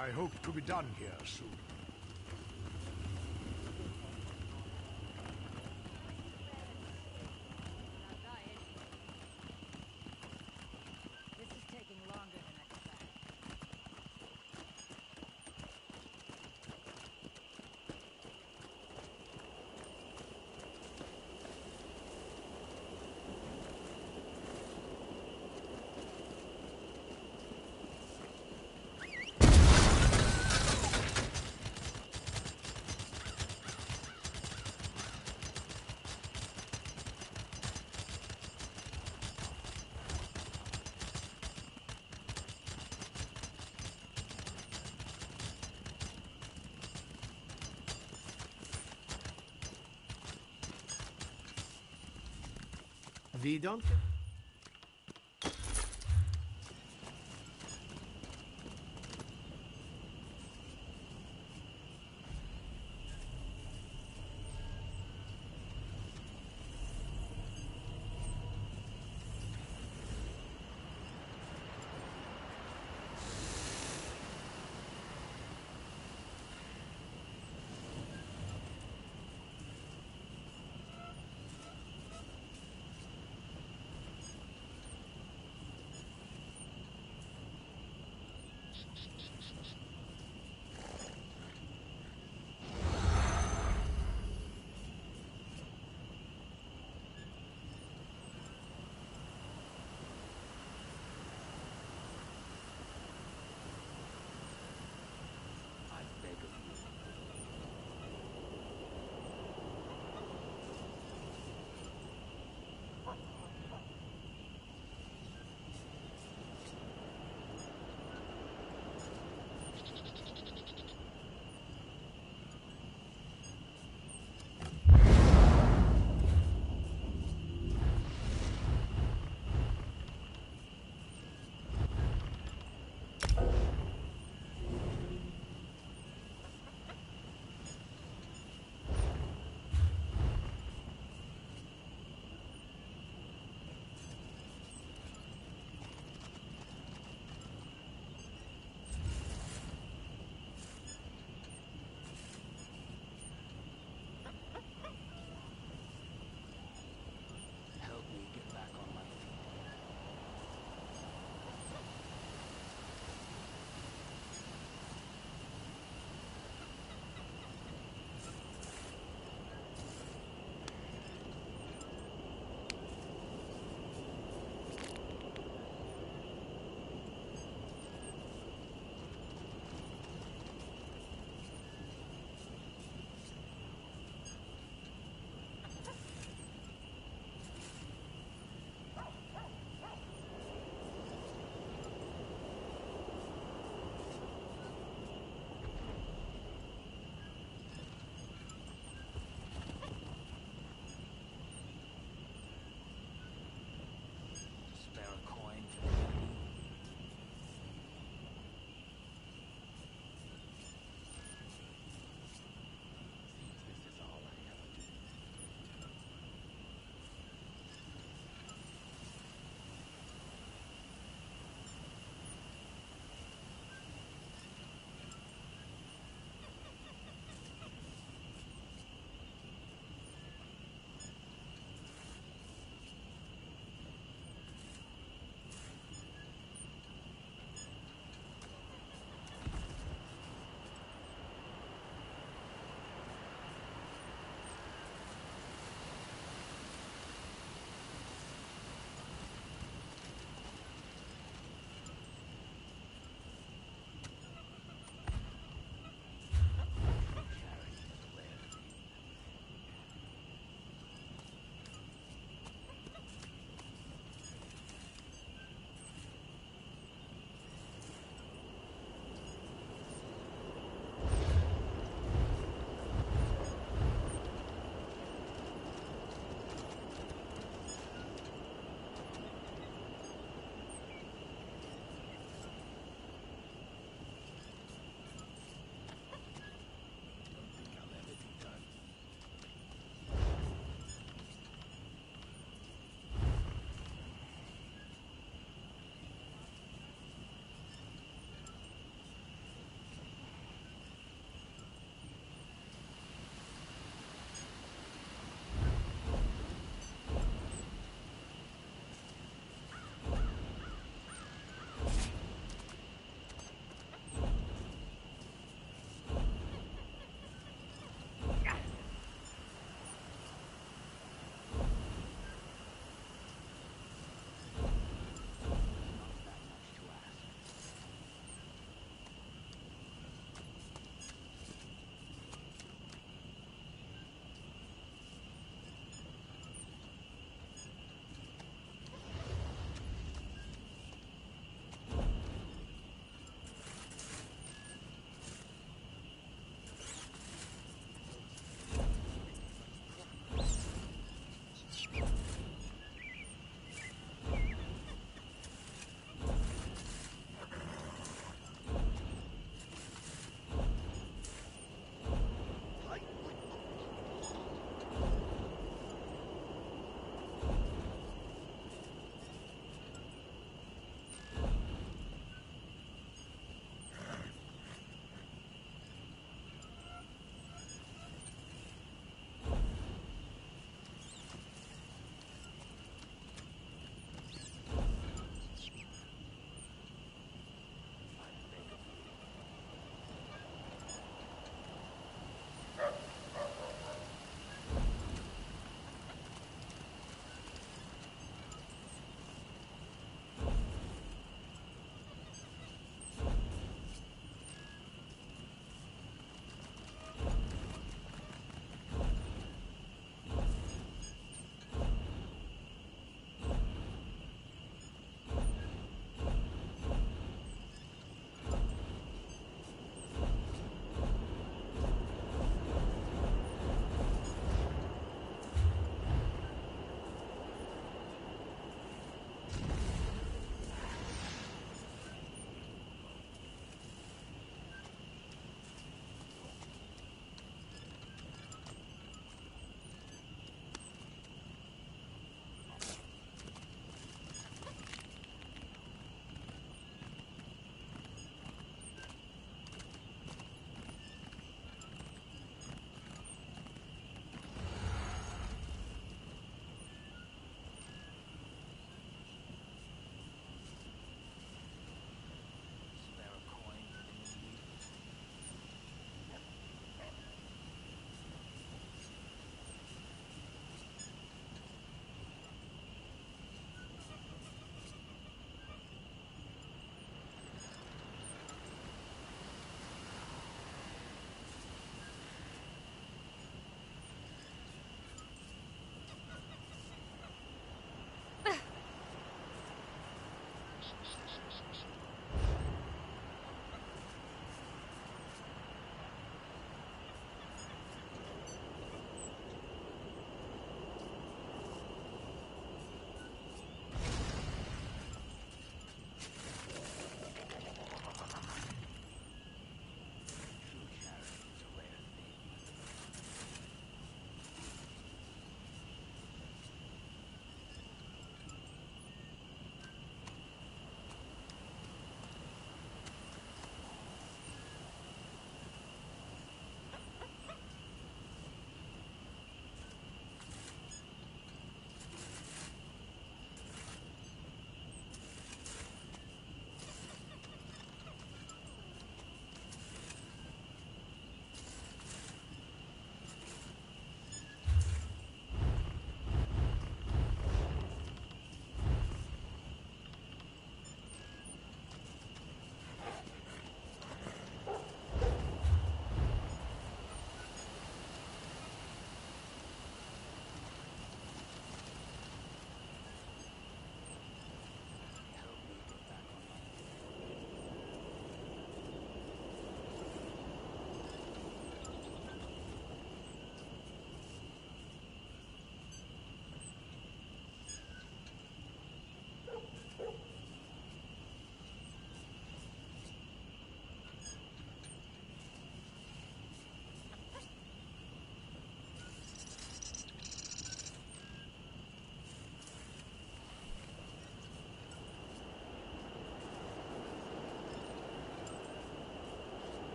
I hope to be done here soon. This is taking longer than I expected. We don't.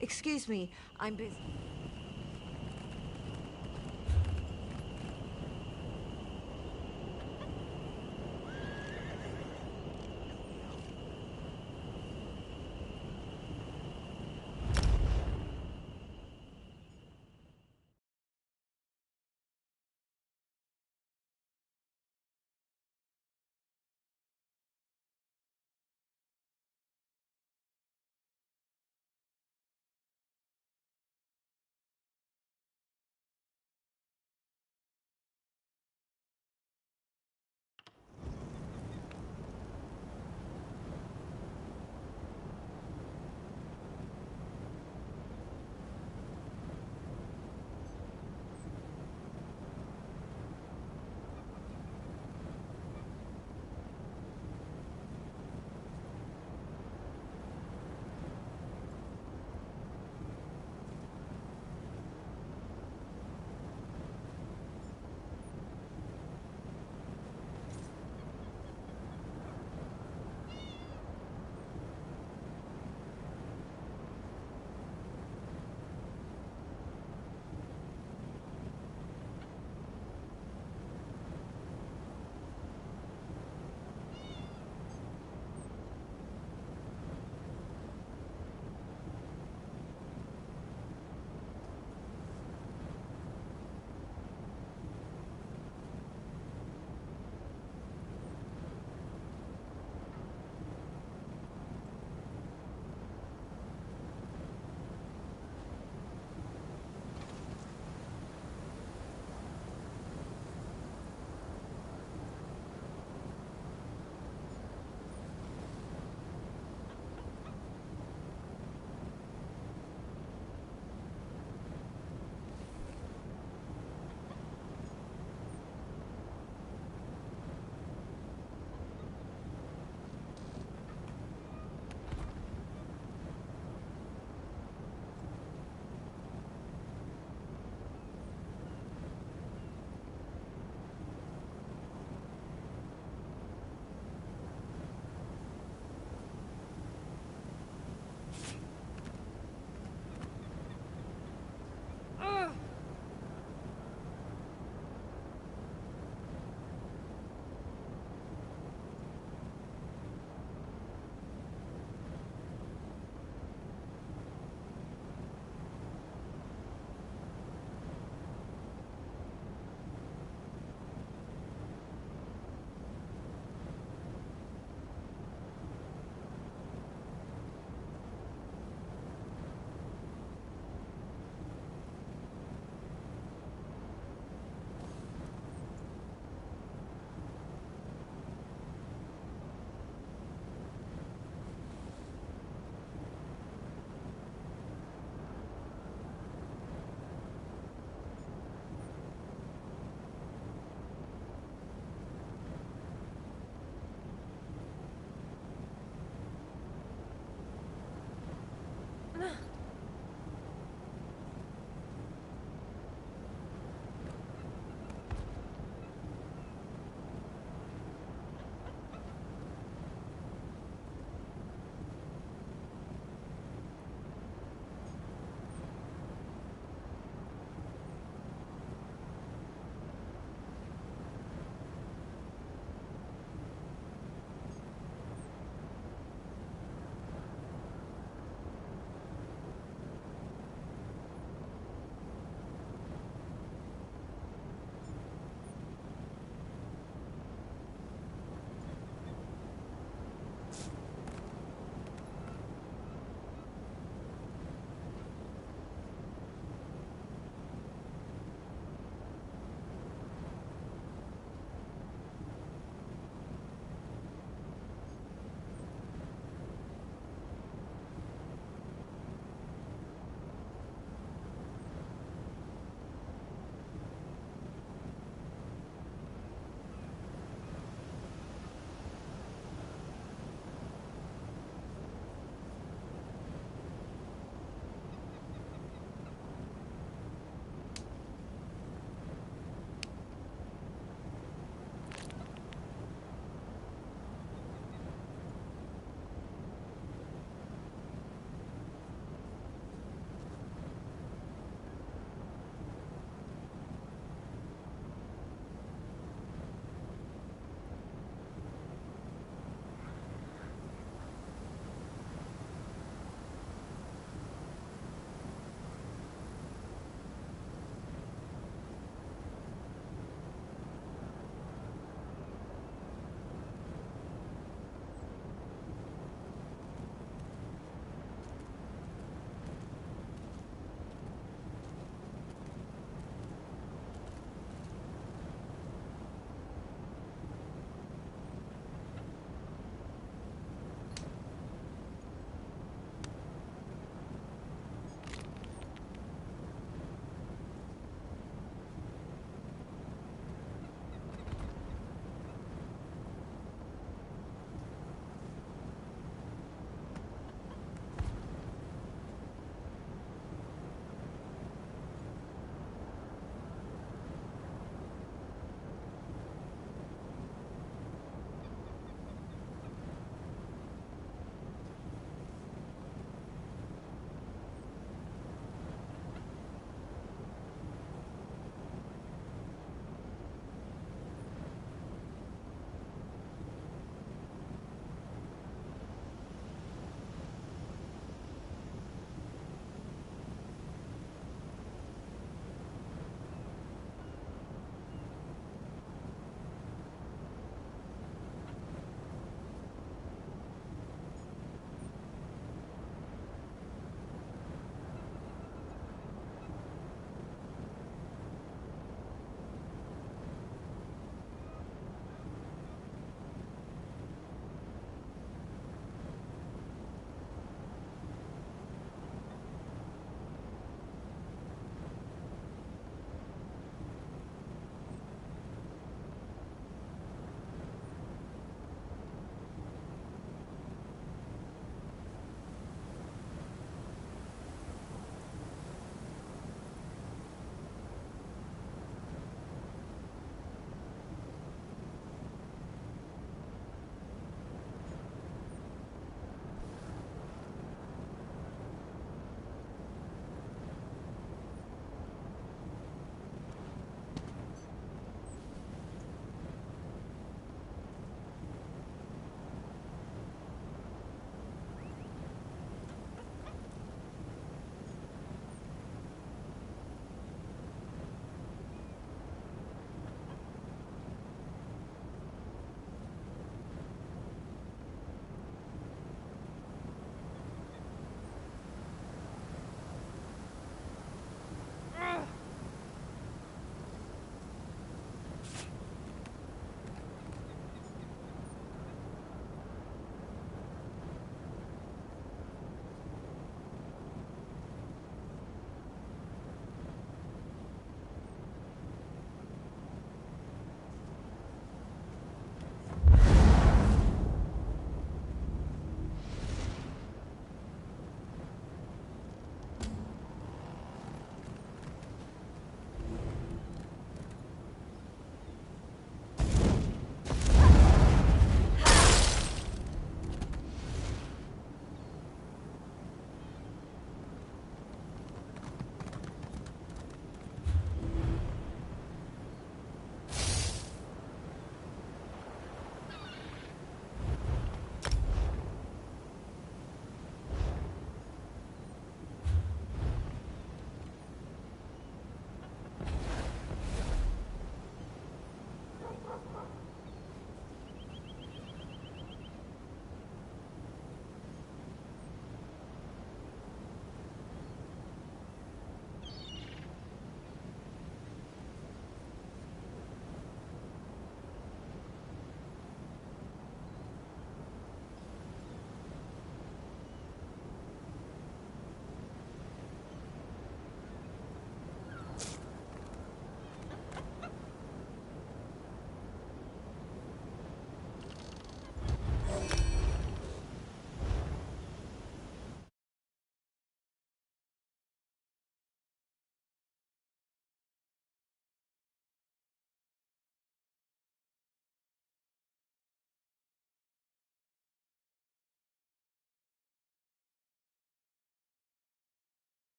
Excuse me, I'm busy.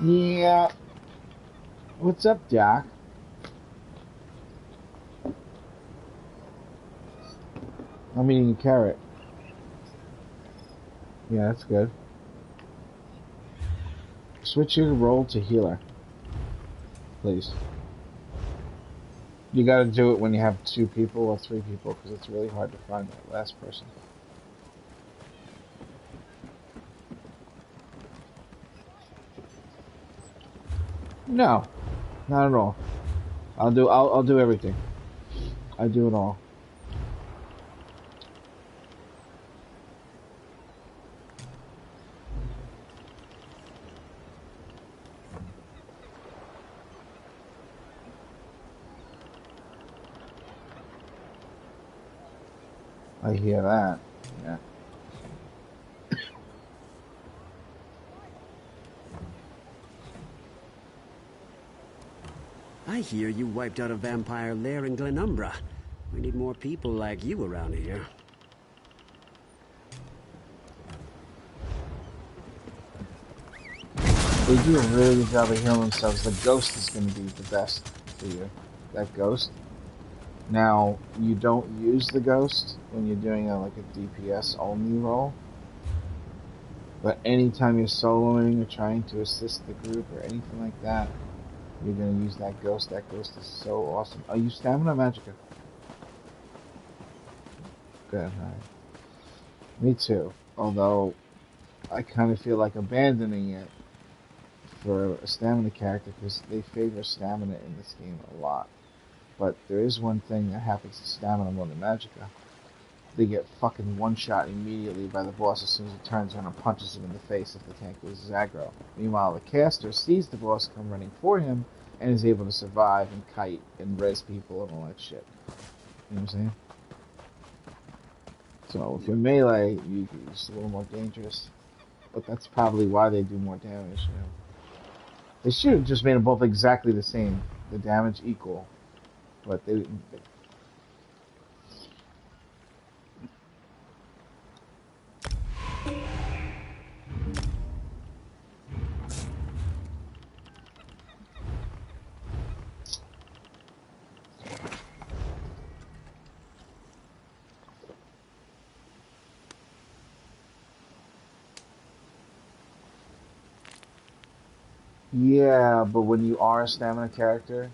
Yeah. What's up, Doc? I'm eating a carrot. Yeah, that's good. Switch your role to healer, please. You gotta do it when you have 2 people or 3 people, because it's really hard to find that last person. No, not at all. I'll do everything. I do it all. I hear that. Yeah. I hear you wiped out a vampire lair in Glenumbra. We need more people like you around here. They do a really good job of healing themselves. The ghost is going to be the best for you. That ghost. Now, you don't use the ghost when you're doing like a DPS only role. But anytime you're soloing or trying to assist the group or anything like that, you're going to use that ghost. That ghost is so awesome. Are you stamina or magicka? Good, alright. Me too. Although, I kind of feel like abandoning it for a stamina character because they favor stamina in this game a lot. But there is one thing that happens to stamina more than magicka. They get fucking one-shot immediately by the boss as soon as he turns around and punches him in the face if the tank loses aggro. Meanwhile, the caster sees the boss come running for him and is able to survive and kite and res people and all that shit. You know what I'm saying? So if you're melee, it's a little more dangerous. But that's probably why they do more damage, you know. They should have just made them both exactly the same. The damage equal. But they... Yeah, but when you are a stamina character,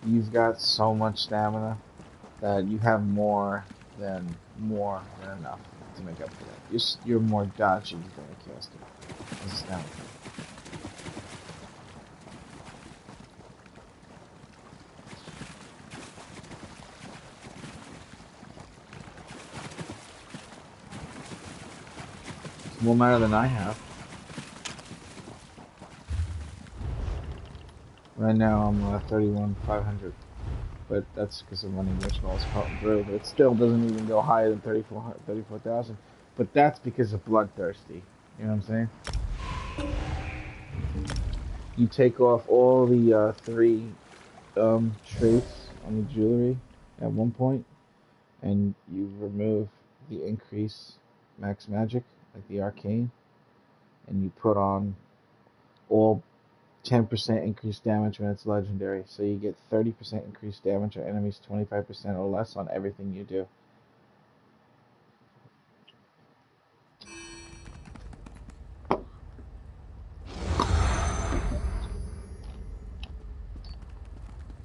you've got so much stamina that you have more than enough to make up for that. You're more dodgy than a caster. As a stamina. More mana than I have. Right now I'm 31,500, but that's because I'm running Witch Balls through. But it still doesn't even go higher than 34,000. But that's because of Bloodthirsty. You know what I'm saying? You take off all the 3 traits on the jewelry at one point, and you remove the increase max magic, like the arcane, and you put on all 10% increased damage when it's legendary. So you get 30% increased damage on enemies, 25% or less on everything you do.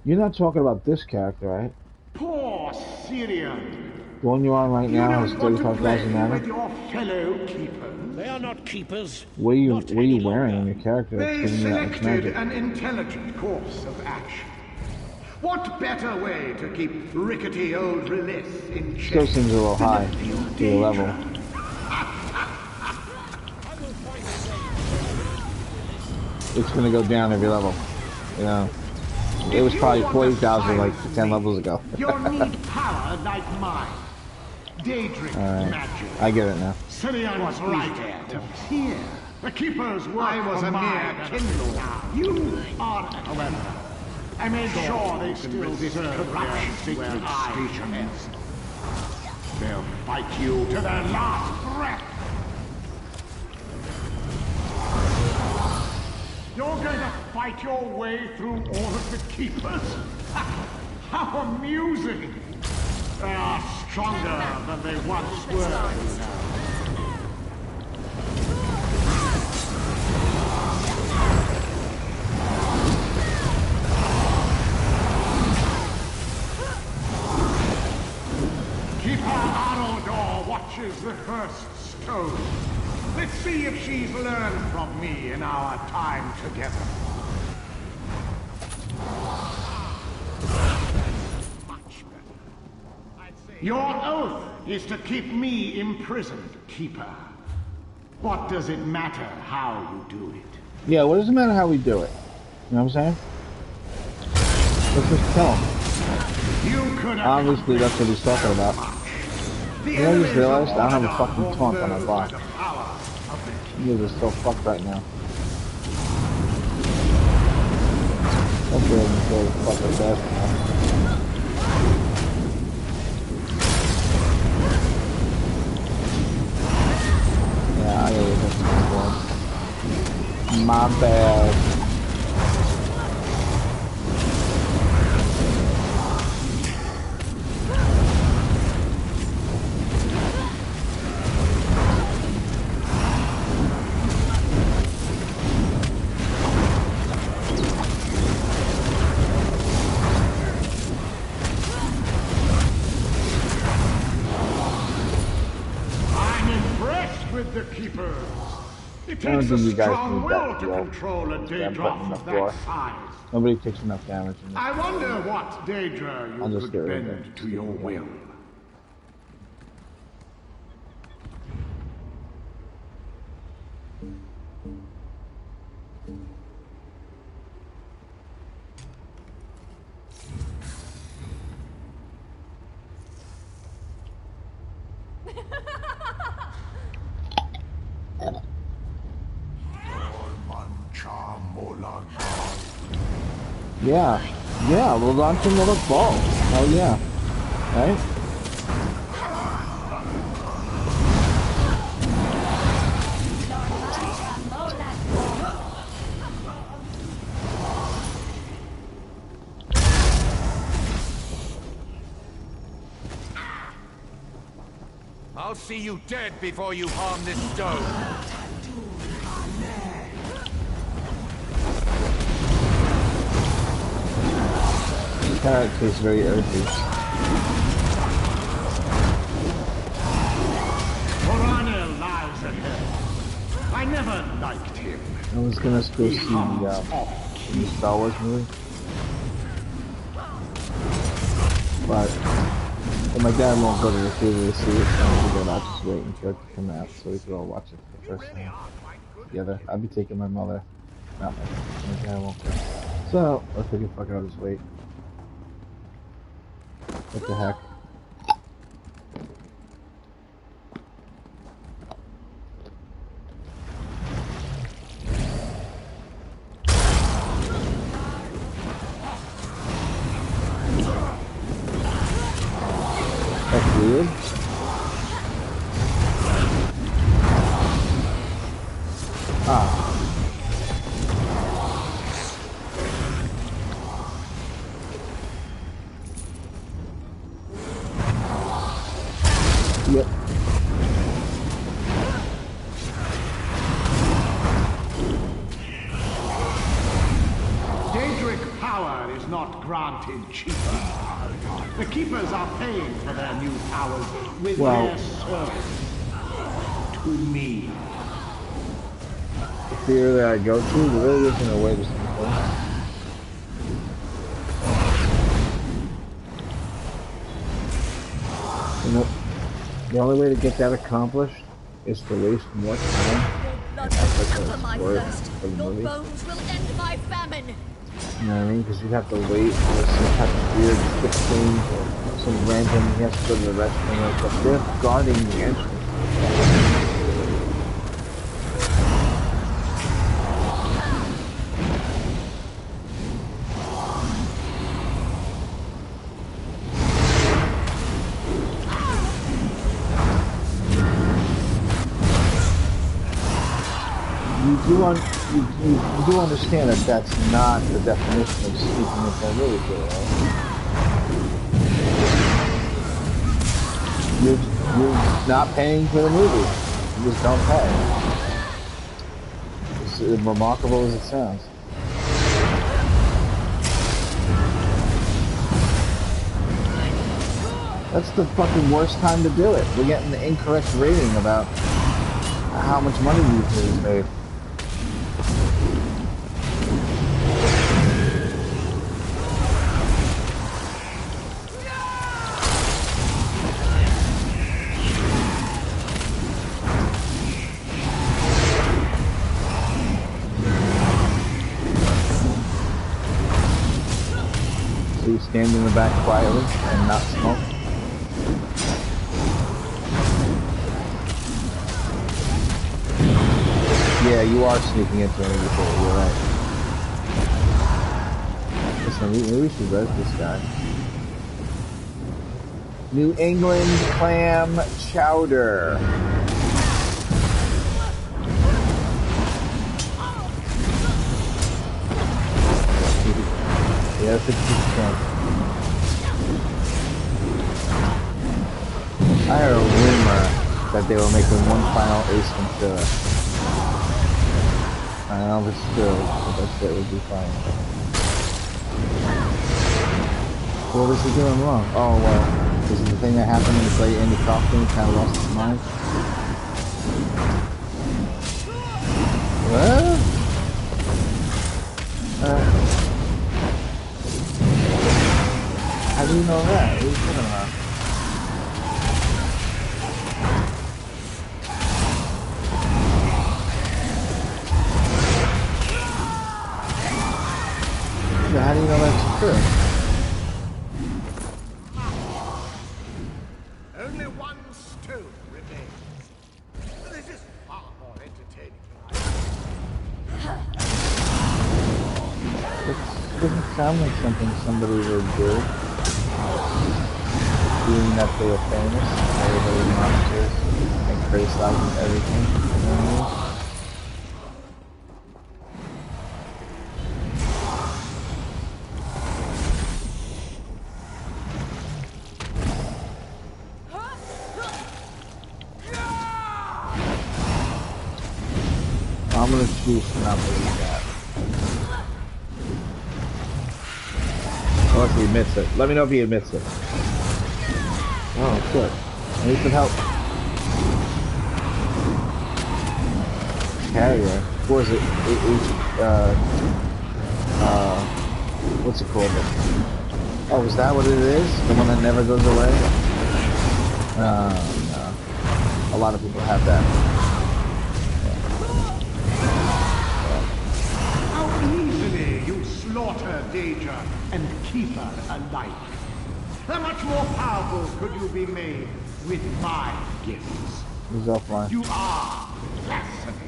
You're not talking about this character, right? Poor Syrian! The one you're on right You now has don't want to 35,000 play mana. with your fellow keepers. They are not keepers. What are you Not What are you any wearing longer. on your character that's They giving you that much selected magic? an intelligent course of action. What better way to keep rickety old Release in check Still seems a little than high to feel to your level. danger? It's gonna go down every level. You know, it was probably 40,000 like 10 levels ago. You'll need power like mine. Daedric Alright, magic. I get it now. Syrian was right to fear. The keepers were I was a mere kindle. You are, however. I made sure they still serve their sacred stations. They'll fight you to their last breath. You're going fight your way through all of the keepers? How amusing! They are stronger than they once were, you know. Keeper Arodor watches the first stone. Let's see if she's learned from me in our time together. Much better. Your oath is to keep me imprisoned, Keeper. What does it matter how you do it? Yeah, what does it matter how we do it? You know what I'm saying? Let's just kill him. You could Obviously, that's what he's talking about. You know, I just realized I don't have a fucking taunt on my bot. You guys are so fucked right now. Hopefully I can kill the fucker fast enough. Yeah, I gotta get this one. My bad. The keepers. It I don't takes think a you guys strong need will that to deal. control a Yeah, Daedra button of the that floor. size. Nobody takes enough damage in this. I wonder what Daedra I'll you just could get rid of bend it. to your will. Yeah. Yeah, we'll launch another ball. Oh yeah. Right? I'll see you dead before you harm this stone. Carrot tastes very earthy. Moranil lies ahead. I never liked him. I was gonna go see the Star Wars movie. But my dad won't go to the theater to see it, so I'm gonna go just wait until it come out so we can all watch it for the first time together. I'll be taking my mother. Not my dad won't go. So, I figured fuck I'll just wait. What the heck? That's weird. Ah. Yep. Daedric power is not granted cheaply. The keepers are paying for their new powers with their service to me. The theater that I go to, there really isn't a way to simple. Nope. The only way to get that accomplished is to waste more time and effort for the movie. Bones will end my famine. You know what I mean? Because you'd have to wait for some type of weird quick change or some random, he has to go to the restroom or stuff. They're guarding the entrance. you do understand that that's not the definition of sneaking into a movie theater, right? You're not paying for the movie. You just don't pay. It's as remarkable as it sounds. That's the fucking worst time to do it. We're getting the incorrect rating about how much money these movies made. So you stand in the back quietly and not smoke? Yeah, you are sneaking into it before, you're right. Listen, maybe we should res this guy. New England clam chowder. Yeah, 50%. I heard a rumor that they were making one final Ace Ventura. I don't know if it's true, but that shit would be fine. What was he doing wrong? Oh, well, this is the thing that happened when he played Andy Kaufman, kind of lost his mind. What? How do you know that? What are you talking about? How do you know that's true? Only one stone remains. This is far more entertaining than It doesn't sound like something somebody would do. Being that they are famous, everybody monitors and criticizes everything. You know what I mean? I'm gonna choose to not believe that. Unless he admits it. Let me know if he admits it. Oh, good. I need some help. Carrier. What is it? What's it called? Oh, is that what it is? The one that never goes away? No. A lot of people have that. Slaughter Danger and Keeper alike. How much more powerful could you be made with my gifts? He's offline. You are fascinating.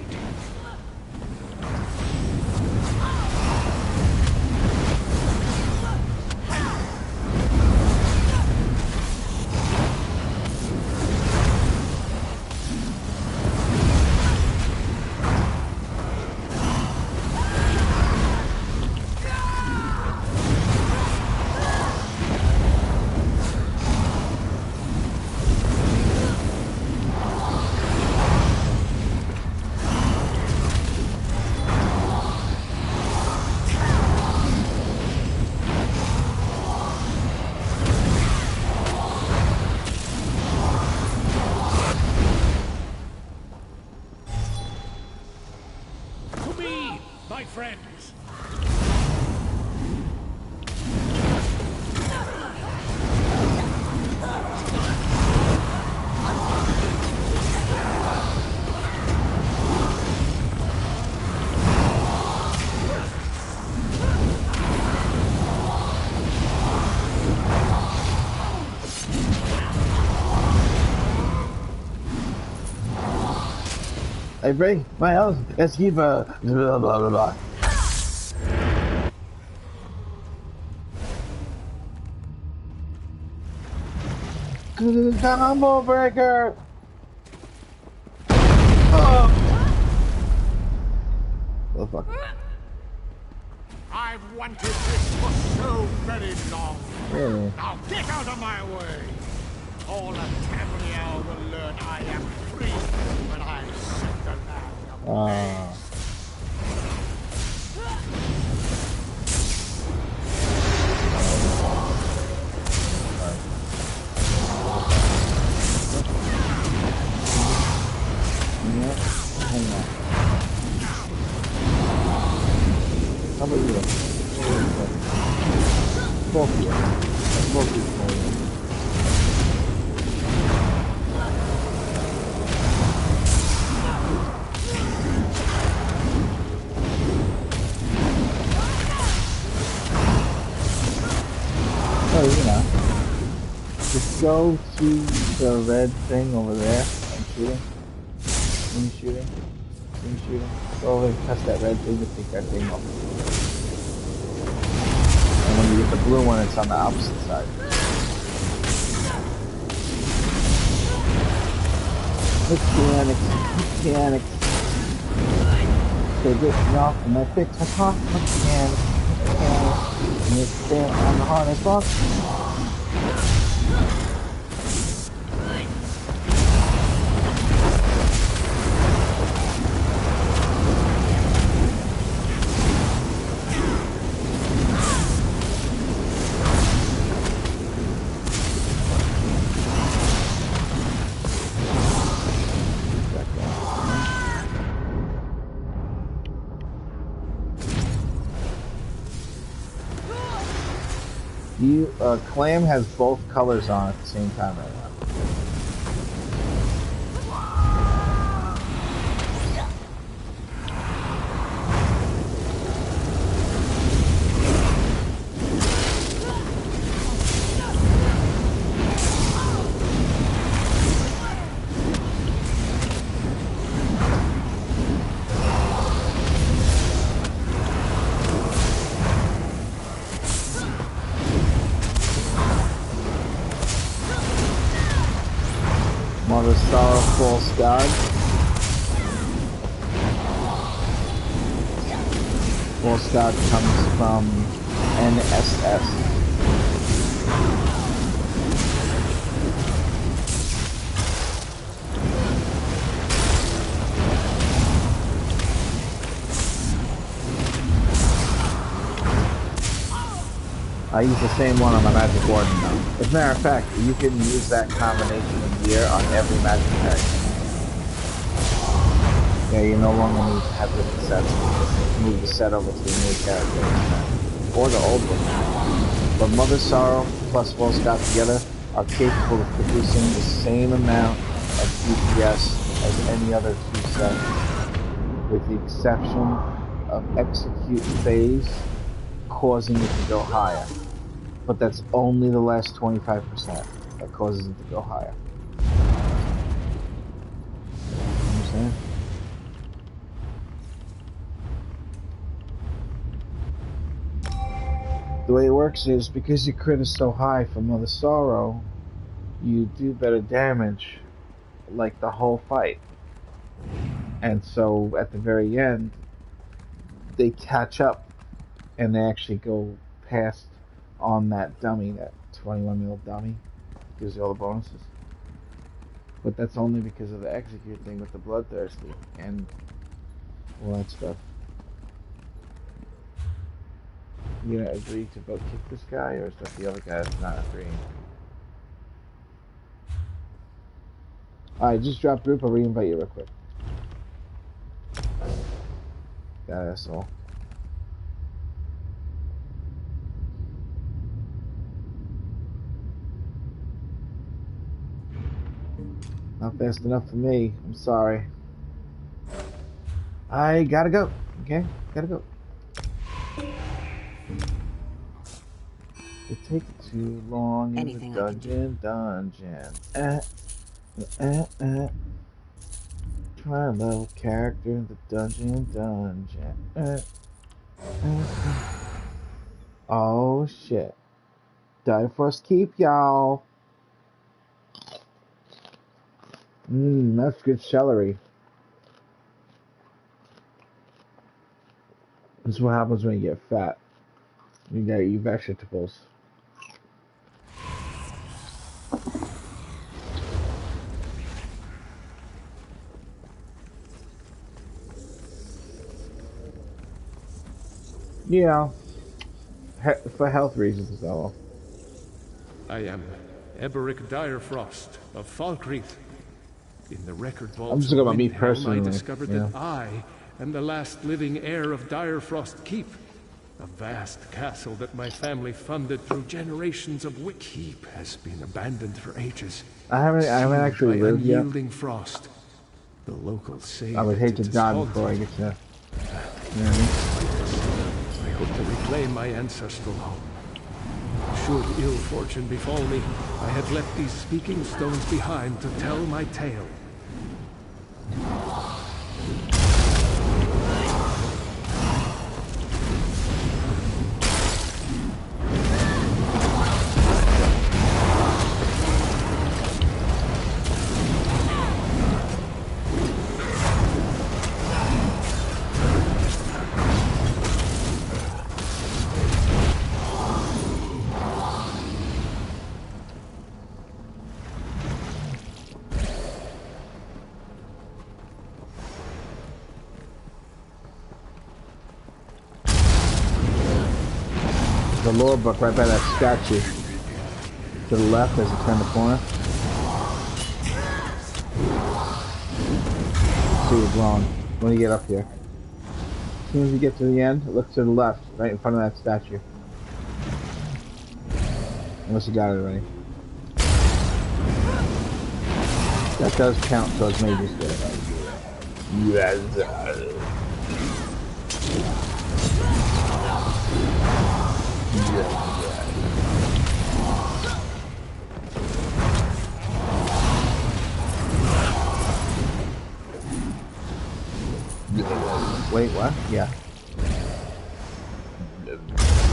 My friends. I bring my house, let's keep blah blah blah blah. Combo breaker! Oh. fuck. I've wanted this for so very long. Really? Now get out of my way. All of Tamriel will learn I am free when I set the land ablaze. Yeah, hang on. How about you? Both of you. Both of you. Oh, you know. Just go to the red thing over there and shoot him. When you shoot him. When you shoot him. Go over and touch that red thing to take that thing off. And when you get the blue one, it's on the opposite side. Mechanics. They get me off and I fix my car. Mechanics. And it's there on the harness box. Clam has both colors on at the same time right now. Mother Sorrow, False God. False God comes from NSS. I use the same one on my Magic Warden now. As a matter of fact, you can use that combination of gear on every Magic character. Yeah, you no longer need to have different sets. You just move the set over to the new character. Or the old one. But Mother Sorrow plus False God together are capable of producing the same amount of DPS as any other two sets, with the exception of Execute Phase causing it to go higher. But that's only the last 25% that causes it to go higher. Understand? The way it works is because your crit is so high for Mother Sorrow, you do better damage like the whole fight. And so at the very end, they catch up and they actually go past on that dummy, that 21 mil dummy. Gives you all the bonuses. But that's only because of the execute thing with the bloodthirsty and all that stuff. You gonna agree to vote kick this guy, or is that the other guy that's not agreeing? Alright, just drop group, I'll re-invite you real quick. That asshole. Not fast enough for me. I'm sorry. I gotta go. Okay? Gotta go. It takes too long in Anything the I can do. dungeon. Try a level character in the dungeon. Oh shit. Direfrost Keep, y'all. That's good celery. This is what happens when you get fat. You gotta eat vegetables. You know, for health reasons, though. I am Eberic Direfrost of Falkreath. In the record vault I'm just talking about me Windhelm, personally. I discovered Yeah. that I am the last living heir of Direfrost Keep, a vast castle that my family funded through generations of Wick. Keep has been abandoned for ages. I haven't actually Sealed by lived yet. unyielding frost. The locals say I would that hate to it is die haunted. before I get to. You know what I mean? I hope to reclaim my ancestral home. Should ill fortune befall me, I have left these speaking stones behind to tell my tale. The lore book right by that statue. To the left as you turn the corner. See what's wrong when you get up here. As soon as you get to the end, look to the left, right in front of that statue. Unless you got it already. That does count towards major skill. Yes. Wait, what? Yeah.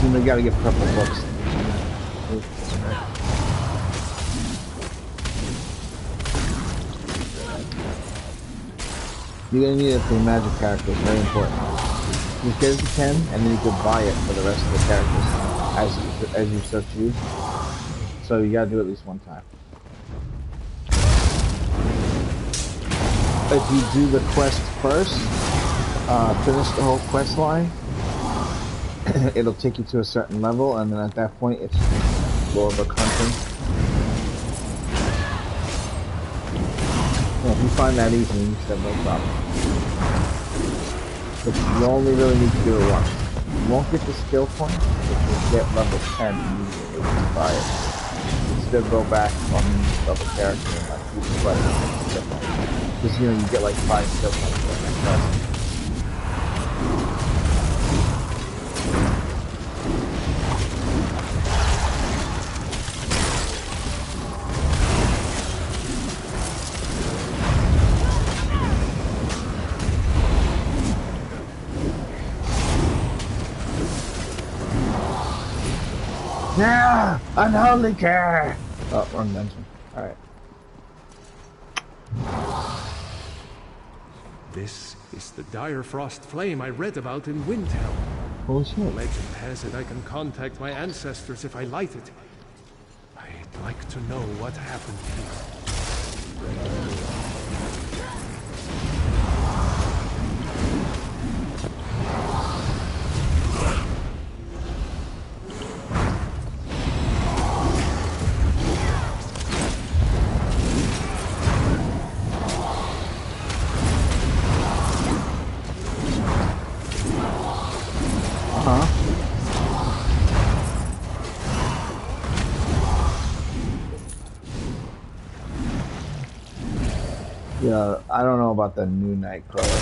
You gotta get purple books. You're gonna need it for your magic characters, very important. You get it to 10, and then you can buy it for the rest of the characters as you so choose. So you gotta do it at least one time. If you do the quest first, finish the whole quest line, it'll take you to a certain level, and then at that point it's lore book hunting. Well, if you find that easy, you should have no problem. But you only really need to do it once. You won't get the skill point, but you'll get level 10 immediately when you buy it. You still go back on the level character and like keep the skill points. Because you know you get like 5 skill points for that quest. Yeah, unholy care. Oh, wrong dungeon. All right. This is the Direfrost flame I read about in Windhelm. Holy shit. Legend has it I can contact my ancestors if I light it. I'd like to know what happened here. Yeah, I don't know about the new Nightcrawler.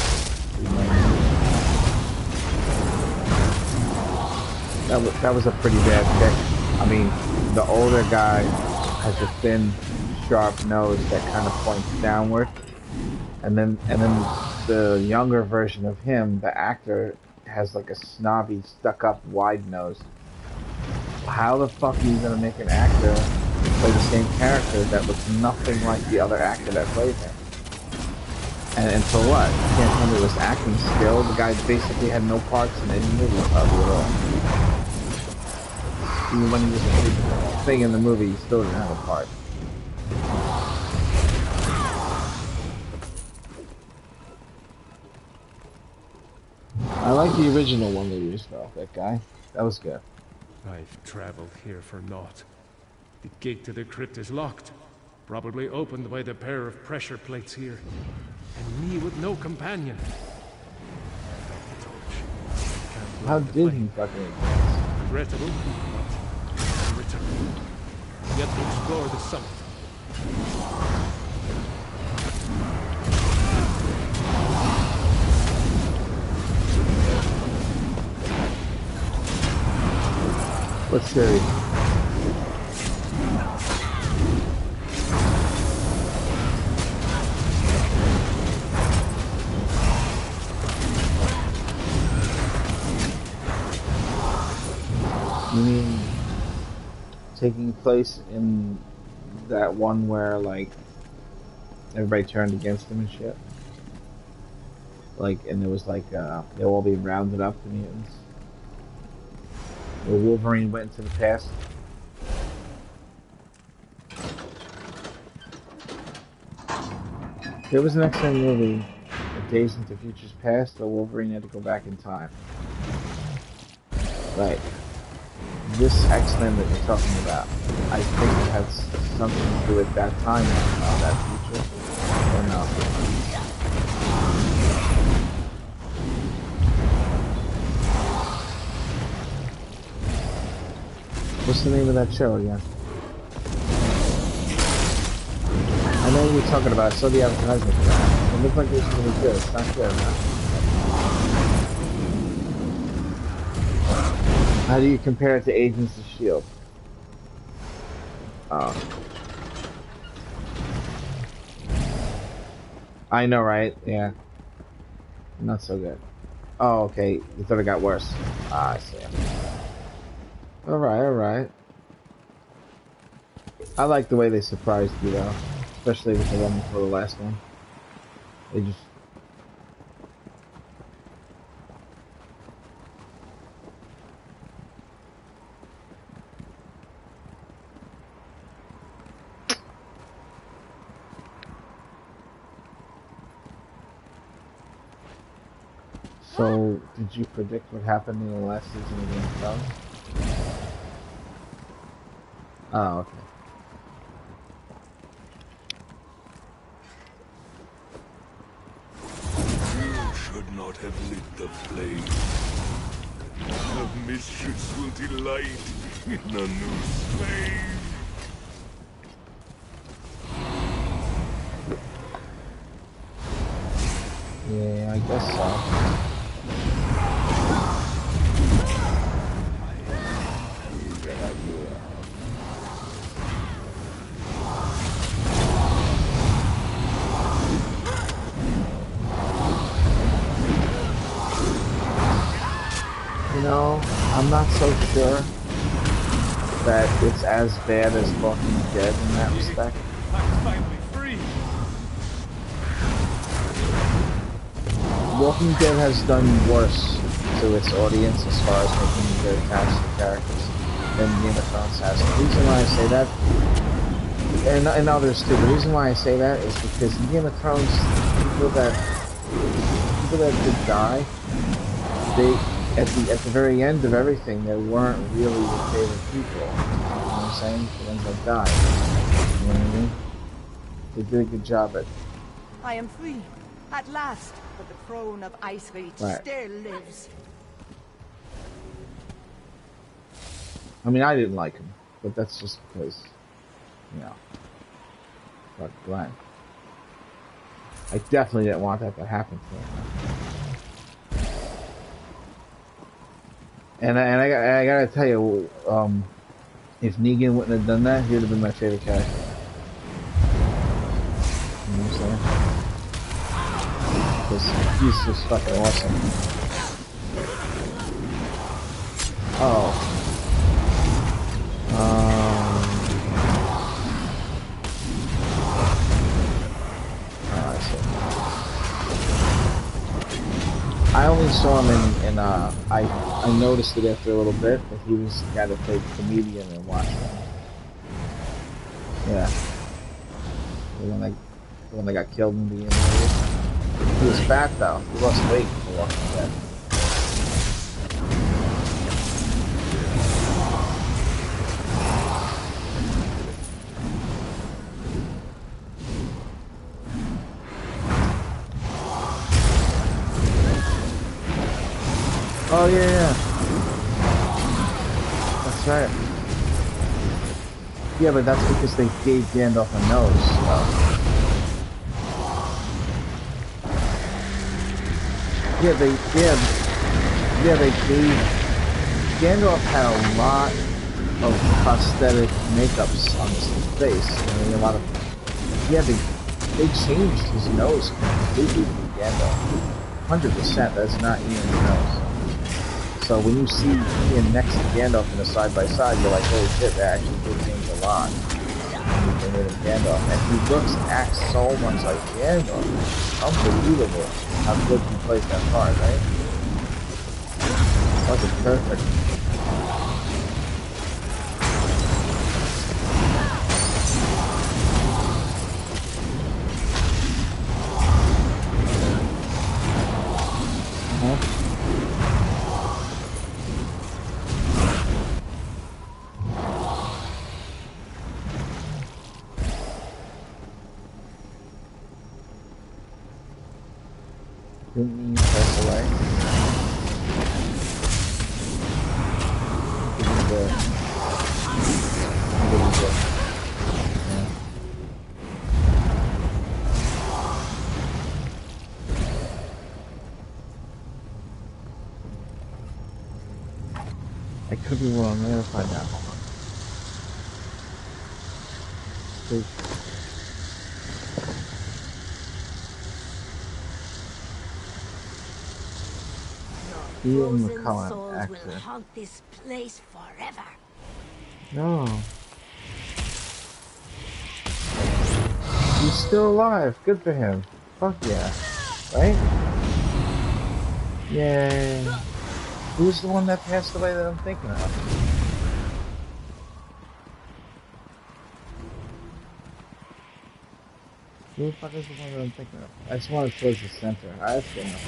That was a pretty bad pick. I mean, the older guy has a thin, sharp nose that kind of points downward, and then the younger version of him, the actor, has like a snobby, stuck-up, wide nose. How the fuck are you gonna make an actor play the same character that looks nothing like the other actor that played him? And for what? You can't tell me it was acting skill. The guy basically had no parts in any movie probably at all. Even when he was a big thing in the movie, he still didn't have a part. I like the original one they used though, that guy. That was good. I've traveled here for naught. The gate to the crypt is locked. Probably opened by the pair of pressure plates here. And me with no companion. How did he fucking advance? Regrettable, but return. Yet to explore the summit. What's scary? You mean taking place in that one where like everybody turned against him and shit? Like, and there was like they'll all be rounded up, the mutants. Where Wolverine went into the past. There was an X-Men movie, Days into Future's Past, where Wolverine had to go back in time. Right. This X-Men that you're talking about, I think it has something to do with that time, that future, or no? What's the name of that show again? I know what you're talking about. I saw the advertisement for that. It looked like it was really good. It's not good, huh? How do you compare it to Agents of S.H.I.E.L.D.? Oh. I know, right? Yeah. Not so good. Oh, okay. You thought it got worse. Ah, I see. Alright, alright. I like the way they surprised you, though. Especially with the one before the last one. They just... So, did you predict what happened in the last season of Game of Thrones? Oh, okay. You should not have lit the flame. The mistress will delight in a new slave. Yeah, I guess so. No, I'm not so sure that it's as bad as Walking Dead in that respect. I'm finally free. Walking Dead has done worse to its audience as far as making them very attached to characters than Game of Thrones has. The reason why I say that, and others too, the reason why I say that is because in Game of Thrones, people that did die, they at the very end of everything, they weren't really your favorite people. You know what I'm saying? The ones that died. You know what I mean? They did a good job at. I am free, at last, but the throne of Icereach still lives. I mean, I didn't like him, but that's just because, you know, fuck Glenn. I definitely didn't want that to happen to him. And I gotta tell you, if Negan wouldn't have done that, he would have been my favorite character. You know what I'm saying? Because he's just fucking awesome. Oh. I see. I only saw him in I noticed it after a little bit that he was the guy that played comedian and watched him. Yeah. The one that got killed in the movie. He was fat though. He lost weight for Walking Dead. Oh yeah. That's right. Yeah, but that's because they gave Gandalf a nose. They gave Gandalf had a lot of prosthetic makeups on his face. I mean, a lot of they changed his nose completely from Gandalf. 100%. That's not Ian's nose. So when you see Ian next to Gandalf in a side-by-side, you're like, holy shit, that actually did change a lot. They made him Gandalf. And he looks and acts so much like Gandalf. Unbelievable how good he plays that part, right? That was perfect. Didn't you press away? I could be wrong. I'm gonna find out. Ian McCullen, actor. Will haunt this place forever. No. He's still alive. Good for him. Fuck yeah. Right? Yay. Who's the one that passed away that I'm thinking of? Who the fuck is the one that I'm thinking of? I just want it towards the center. I still know.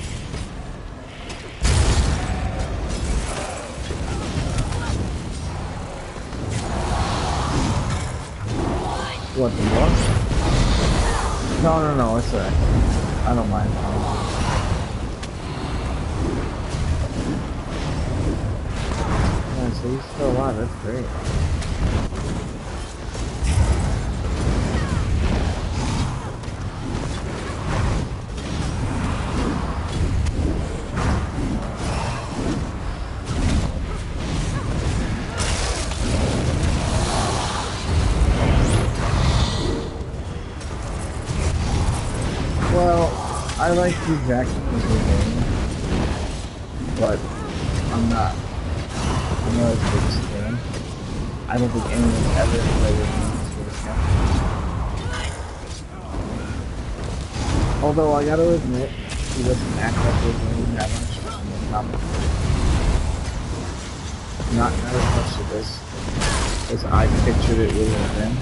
What, the more? No, it's alright. I don't mind. Yeah, so he's still alive, that's great. I like Hugh Jackman as a game, but I'm not his biggest fan. I don't think anyone ever played with him as him. Although I gotta admit, he doesn't act like Wolverine that much in the comic. Not as much as I pictured it would have been,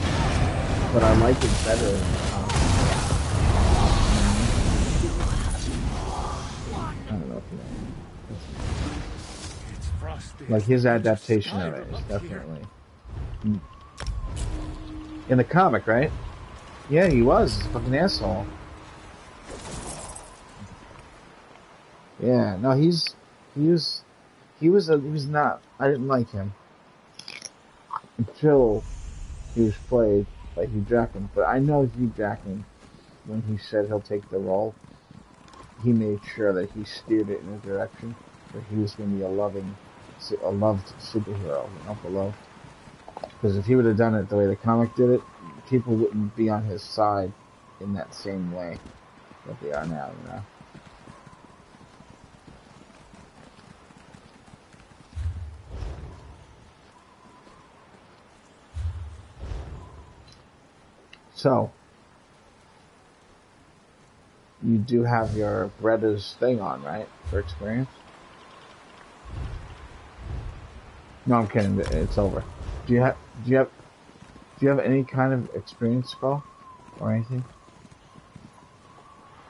but I like it better in the comic. Like his adaptation of it is definitely in the comic, right? Yeah, he was a fucking asshole. Yeah, no, he was not. I didn't like him until he was played by Hugh Jackman. But I know Hugh Jackman, when he said he'll take the role, he made sure that he steered it in a direction where he was going to be a loved superhero, beloved. Because if he would have done it the way the comic did it, people wouldn't be on his side in that same way that they are now, So, you do have your Bretta's thing on, right? For experience? No, I'm kidding. It's over. Do you have any kind of experience scroll or anything?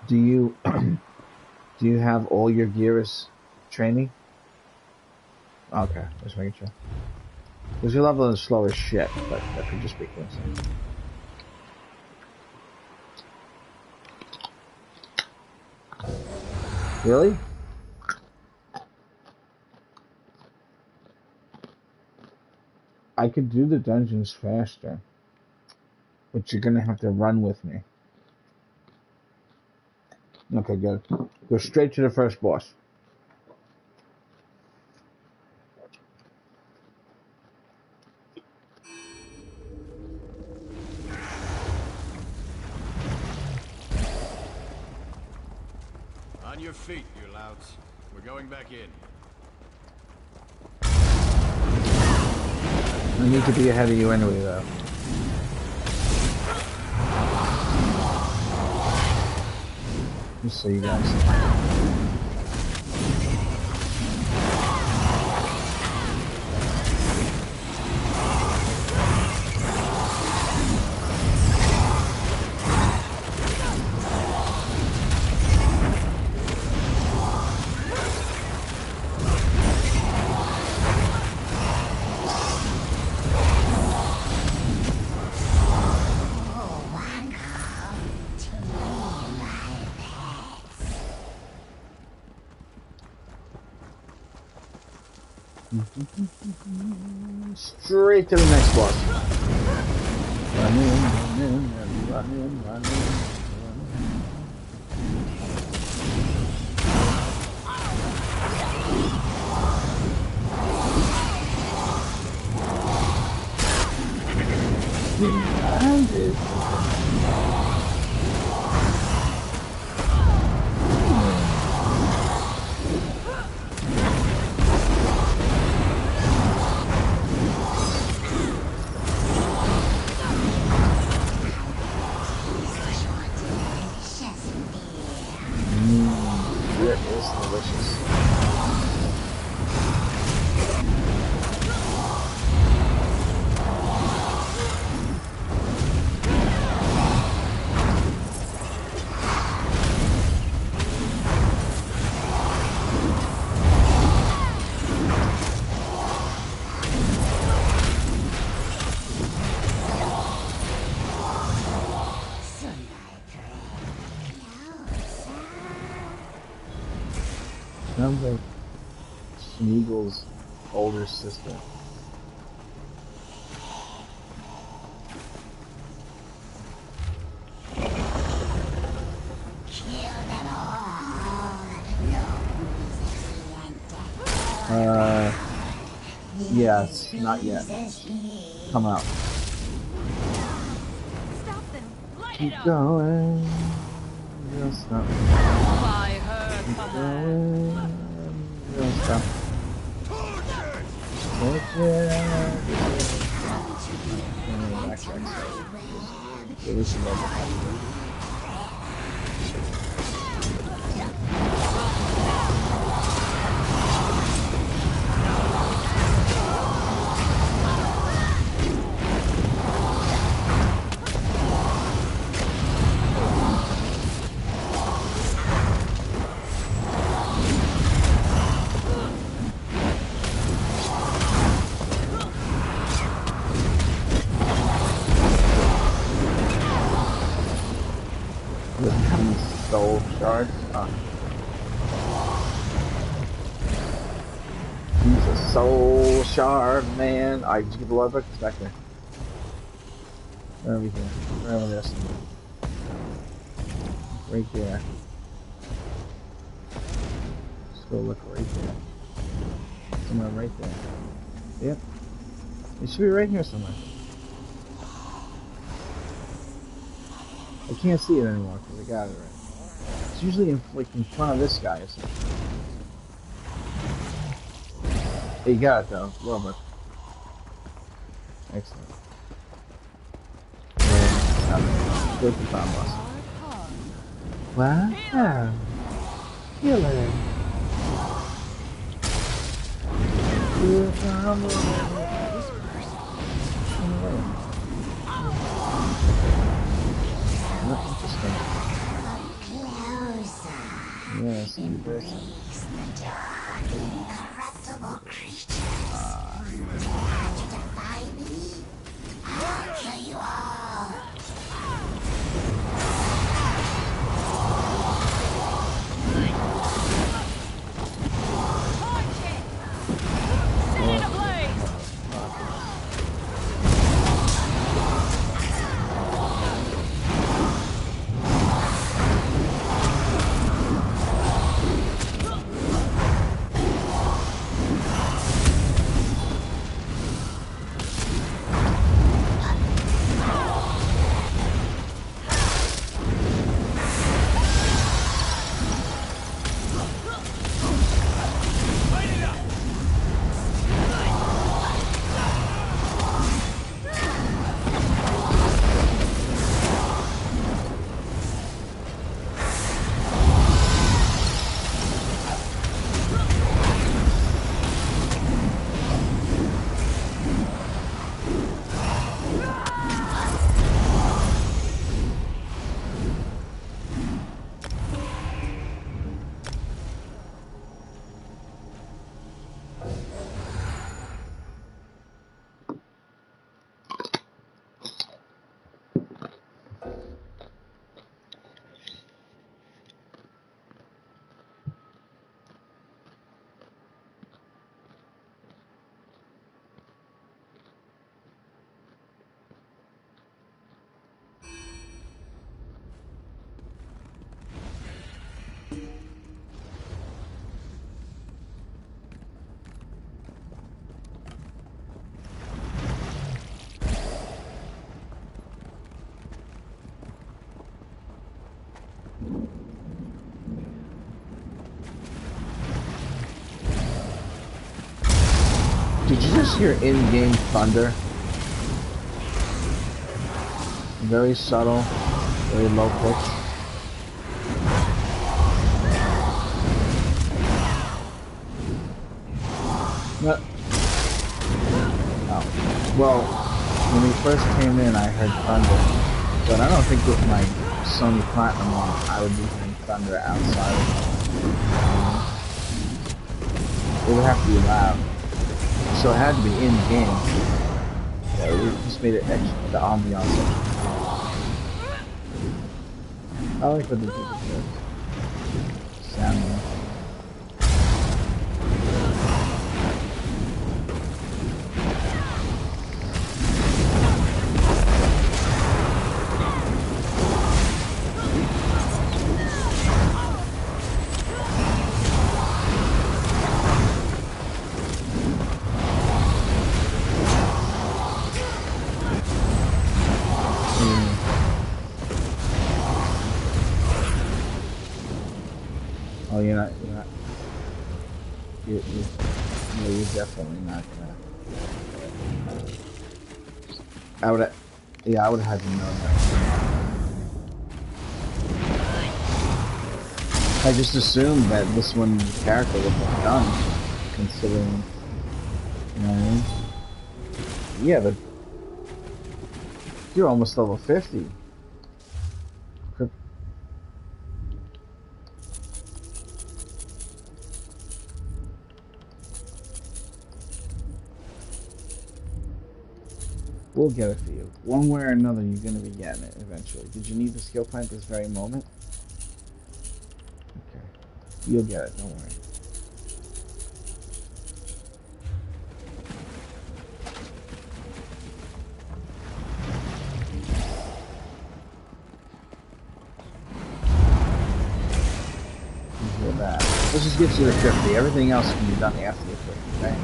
Do you do you have all your Geras training? Okay, just making sure. Because your level is slow as shit, but that could just be coincidence. Really? I could do the dungeons faster, but you're gonna have to run with me. Okay, good. Go straight to the first boss. On your feet, you louts. We're going back in. I need to be ahead of you anyway, though. Just so you guys. Straight to the next boss. Run in. Sounds like Smeagol's older sister. Yes, not yet. Come out. Stop them. Light Keep it up. going. You'll stop. By her command. You'll stop. Give us some more. Soul shard. He's a soul shard, man. Alright, did you get the logbook? It's back there. Where are we here? Where are this? Right there. Let's go look right there. Somewhere right there. Yep. It should be right here somewhere. I can't see it anymore because I got it right. It's usually in front of this guy. Hey, you got it though. Love it. Excellent. Good for time boss. Wow. Healer. Interesting. Yes, interesting. Corruptible creatures. How to defy me? I'll kill you all. Set it ablaze! Did you just hear in-game thunder? Very subtle, very low pitch. No. Oh. Well, when we first came in, I heard thunder, but I don't think with my Sony Platinum on, I would be hearing thunder outside. It would have to be loud. So it had to be in game. Yeah, we just made it extra, the ambiance. I like what they did with the sound. Oh, you're definitely not gonna. I would have had to know that. I just assumed that this one character would have done, considering, you know what I mean? Yeah, but you're almost level 50. We'll get it for you. One way or another, you're going to be getting it eventually. Did you need the skill plant this very moment? Okay. You'll get it, don't worry. Let's just get you to 50. Everything else can be done after the 50, okay?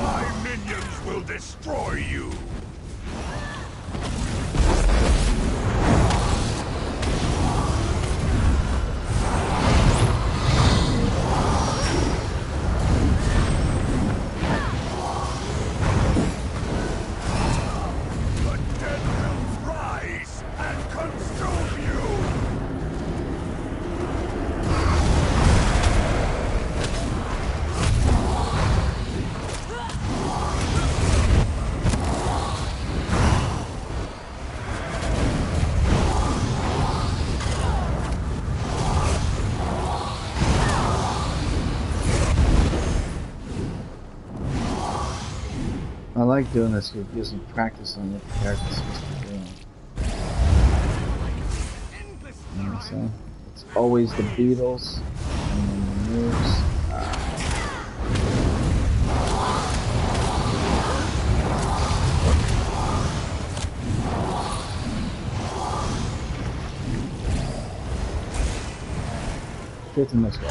My minions will destroy you. like doing this. It gives me practice on what the character's supposed to be doing. You know what I'm saying? It's always the Beatles and then the moves. 15 minutes ago.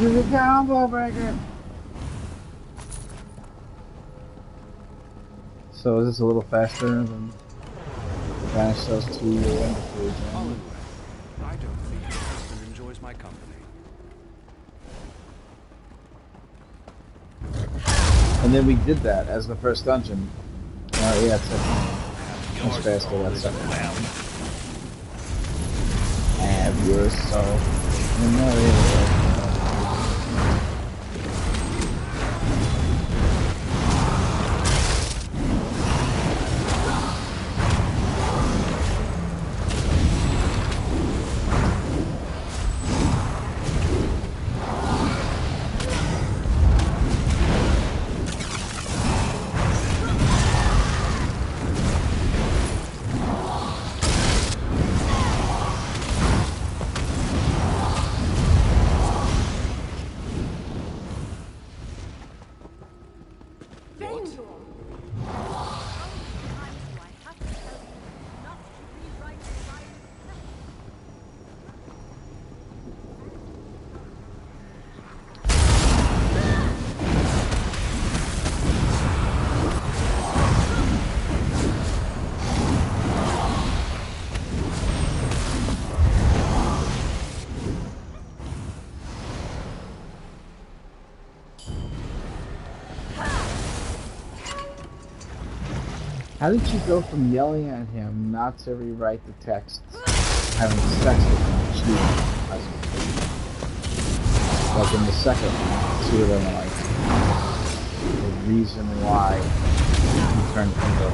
Here's a combo breaker. So is this a little faster than banish those two wonderful Oliver, I don't think your husband enjoys my company. And then we did that as the first dungeon. Yeah, it's much faster that second round. Have yours so. How did you go from yelling at him not to rewrite the text, having sex with him, cheating? Like in the second one, two of them are like the reason why he turned evil.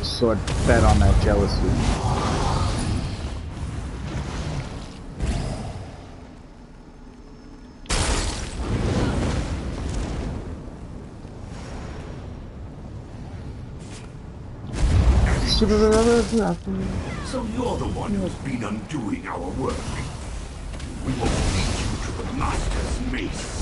Sort of fed on that jealousy. So you're the one who's been undoing our work. We won't lead you to the Master's mace.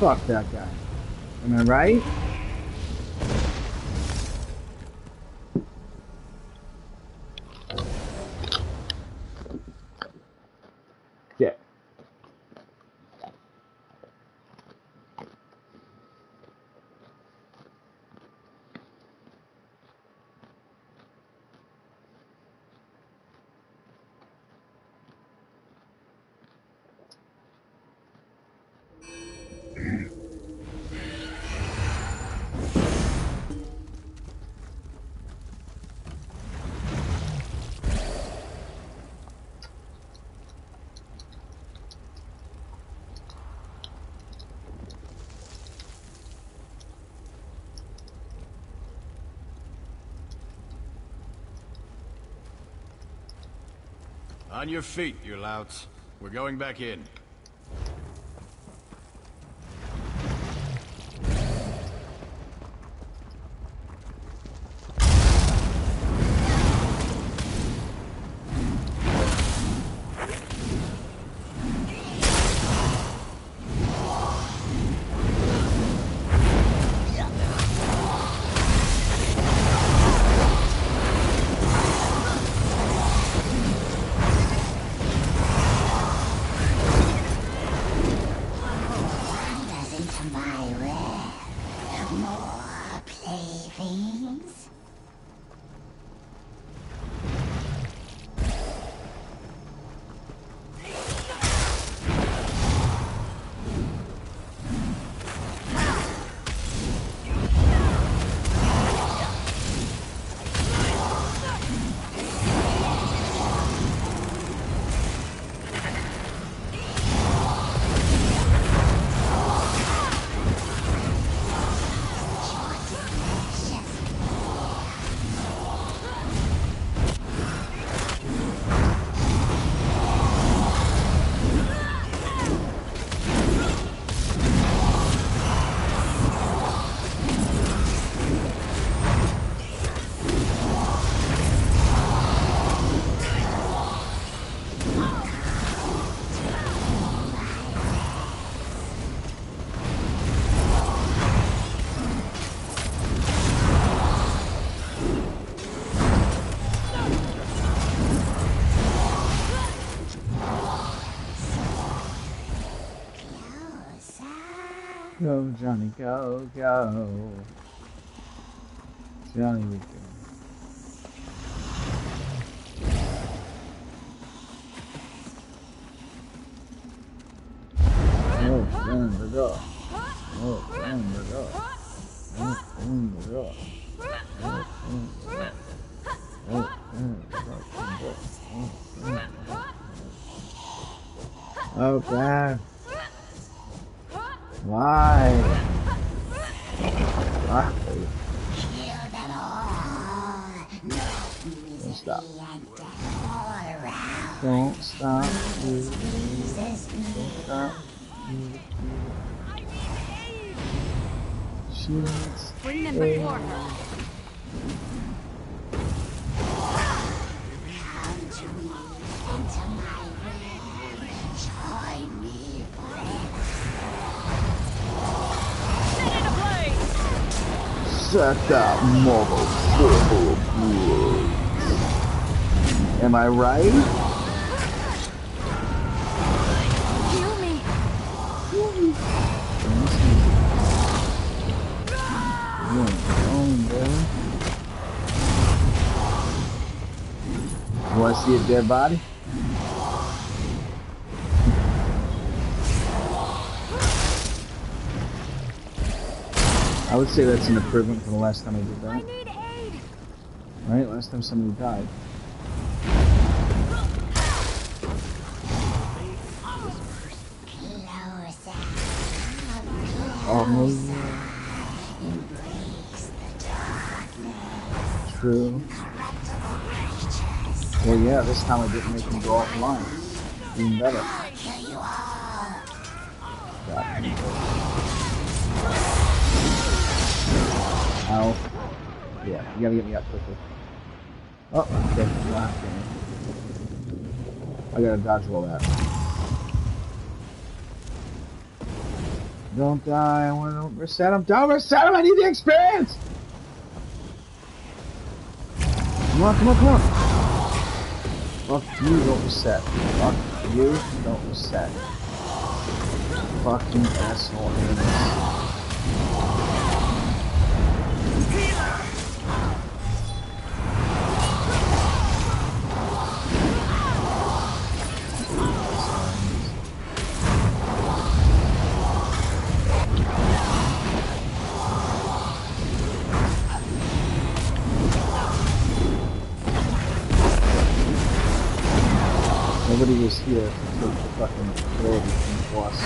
Fuck that guy. Am I right? Yeah. On your feet, you louts. We're going back in. Go, Johnny, go, go. Johnny, we go. Open the door. Open the door. Open the door. Open the door. Open the door. Open. Why? Why? Don't stop. Don't stop. Don't stop. She needs bring them before her. Come to me, into my room. Join me forever. Set it ablaze! Set that motherfucker ablaze. Am I right? You want to see a dead body? I would say that's an improvement from the last time I did that. I need aid. Right? Last time somebody died. Oh, yeah. True. Well, yeah, this time I didn't make him go offline. Even better. Ow. Yeah, you gotta get me out quickly. Oh, okay. I gotta dodge all that. Don't die. I want to reset him. Don't reset him. I need the experience. Come on, come on, come on. Fuck you, don't reset. Fuck you, don't reset. Fucking asshole enemies. Nobody was here to take the fucking authority from the boss.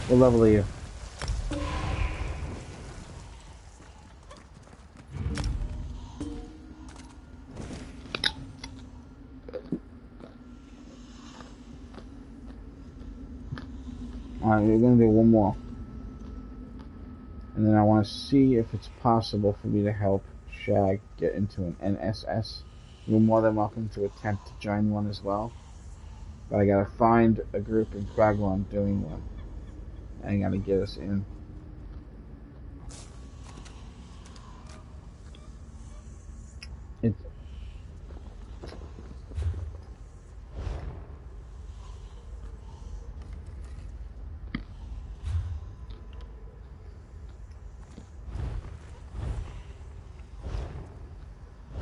What level are you? Alright, we're gonna do one more. And then I want to see if it's possible for me to help Shag get into an NSS. You're more than welcome to attempt to join one as well. But I gotta find a group in Quaglon doing one. I gotta get us in. It's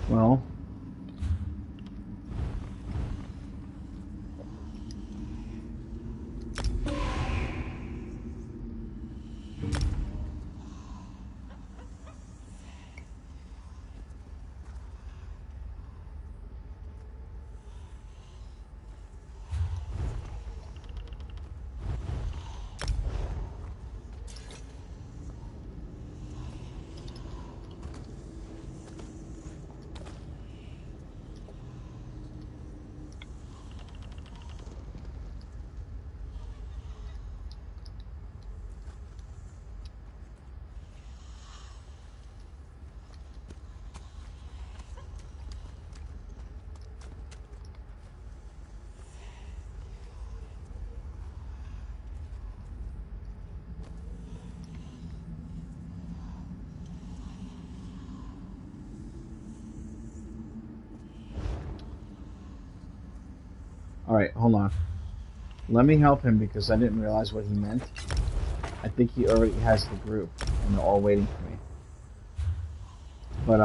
well. Alright, hold on. Let me help him because I didn't realize what he meant. I think he already has the group and they're all waiting for me. But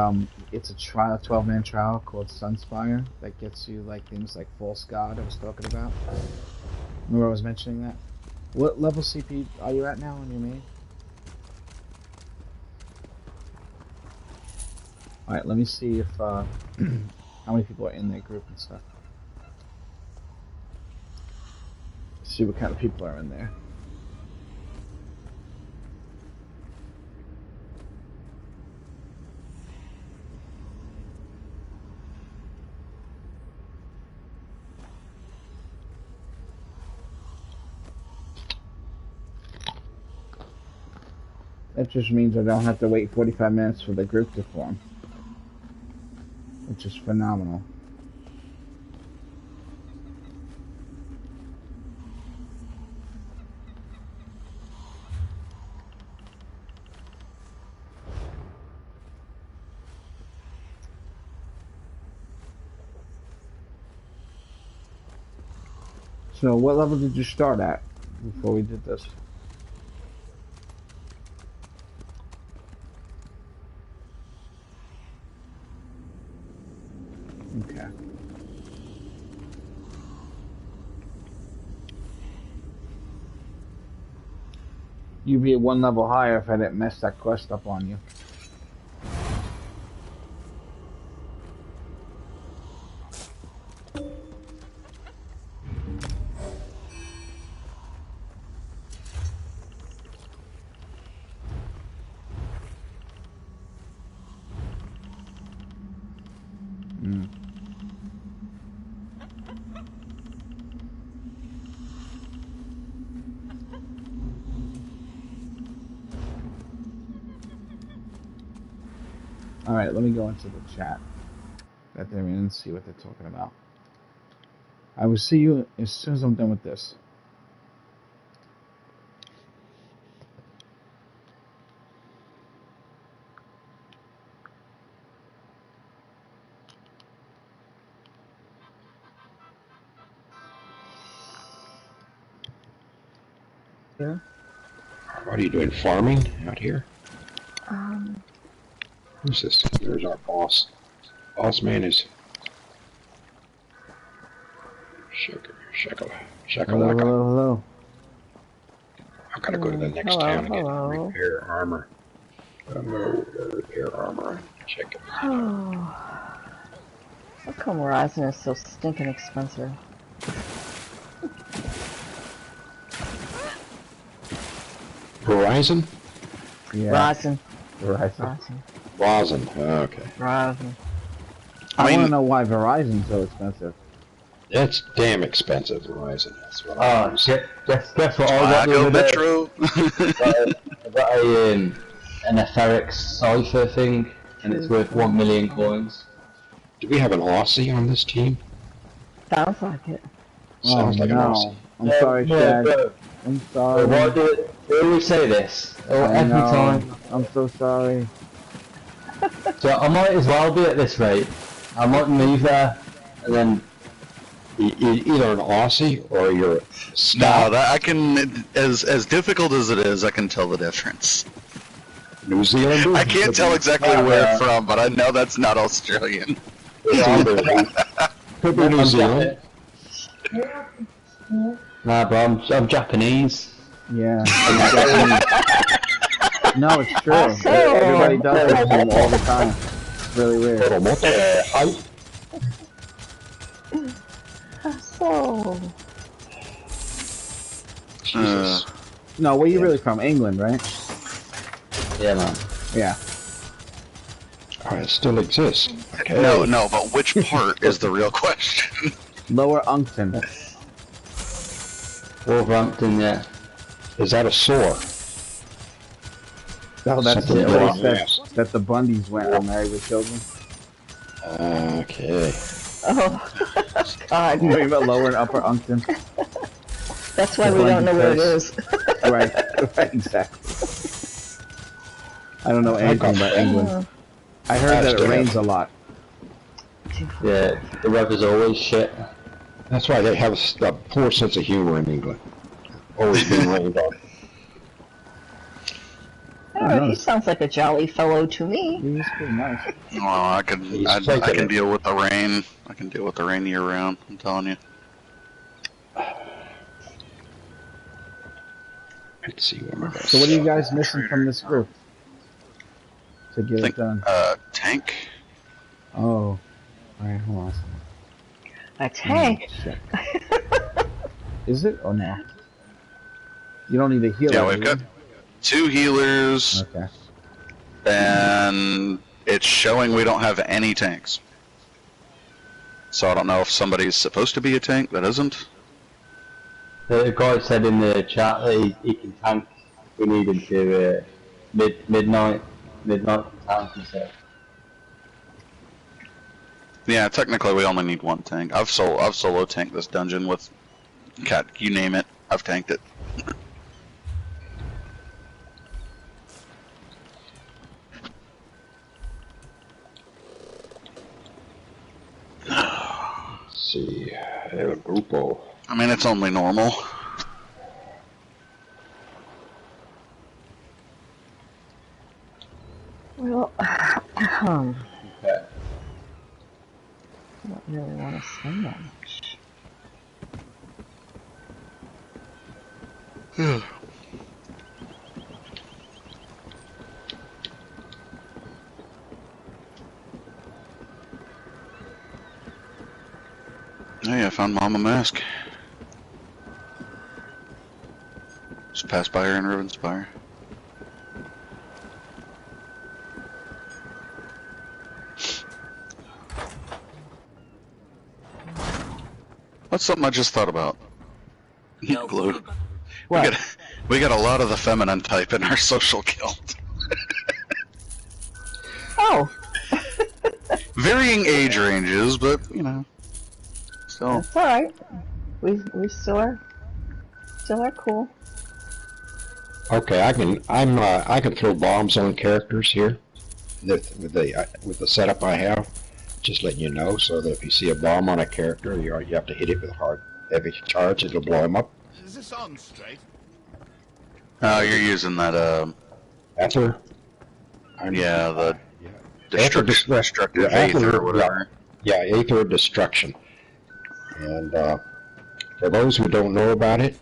it's a trial, 12-man trial called Sunspire that gets you like things like False God I was talking about. Remember I was mentioning that? What level CP are you at now on your main? Alright, let me see if how many people are in that group and stuff. See what kind of people are in there. That just means I don't have to wait 45 minutes for the group to form, which is phenomenal. So what level did you start at before we did this? Okay. You'd be at one level higher if I didn't mess that quest up on you. Alright, let me go into the chat that they're in and see what they're talking about. I will see you as soon as I'm done with this. Yeah. What are you doing, farming out here? Who's this? There's our boss. Boss man is... Hello, hello. I've got to go to the next town and get repair armor. Repair armor. Check it. Oh. How come Verizon is so stinking expensive? Verizon? Yeah. Verizon. Verizon. Oh, okay. Verizon. I want to know why Verizon's so expensive. It's damn expensive, Verizon. That's what Guess what I got the other day? I got an Etheric Cypher thing, and it's worth 1 million coins. Do we have an Aussie on this team? Sounds like it. Sounds like an Aussie. I'm sorry, Chad. I'm sorry. Why do they always say this? Every time. I'm so sorry. So I might as well be at this rate. I might move there, and then... Either an Aussie or you're No, that I can, as difficult as it is, I can tell the difference. New Zealand? I can't tell exactly where it's from, but I know that's not Australian. Could be New Zealand. Nah, bro, I'm Japanese. Yeah. No, it's true. Everybody does it all the time. It's really weird. So... No, where you really from? England, right? Yeah, man. Yeah. It still exists. Okay. No, but which part is the real question? Lower Uncton. Wolverhampton, yeah. Is that a sore? No, that's the place that the Bundys went on Married with Children. Okay. Oh, God. You know about Lower and Upper Uncton? That's why we don't know where it is. Right, exactly. I don't know anything about England. I heard that it rains a lot. Yeah, the weather's always shit. That's why they have a poor sense of humor in England. Always being rained on. Oh, he sounds like a jolly fellow to me. He's pretty nice. Well, I can deal with the rain. I can deal with the rain year round. I'm telling you. Let's see what my So what are you guys missing from this group to get it done? Tank. Oh, alright, hold on. A tank? Is it or no? You don't need a healer. Yeah, we've got 2 healers. Okay. And it's showing we don't have any tanks. So I don't know if somebody's supposed to be a tank that isn't. The guy said in the chat that he can tank. We need him to midnight tank, he said. Yeah, technically we only need 1 tank. I've solo tanked this dungeon with cat, you name it. I've tanked it. Let's see, El Grupo. I mean, it's only normal. Well, I don't really want to spend that much. Hey, I found Mama Mask. Just passed by her in Rivenspire. That's something I just thought about. Glue. What? We got a lot of the feminine type in our social guild. Oh. Varying age ranges, but you know, still. That's all right. We still are cool. Okay, I can throw bombs on characters here with the setup I have. Just letting you know, so that if you see a bomb on a character, you have to hit it with a hard, heavy charge. It'll blow him up. Is this on straight? Oh, you're using that Aether? Yeah, the destructive Aether or whatever. Yeah, Aether Destruction. And for those who don't know about it,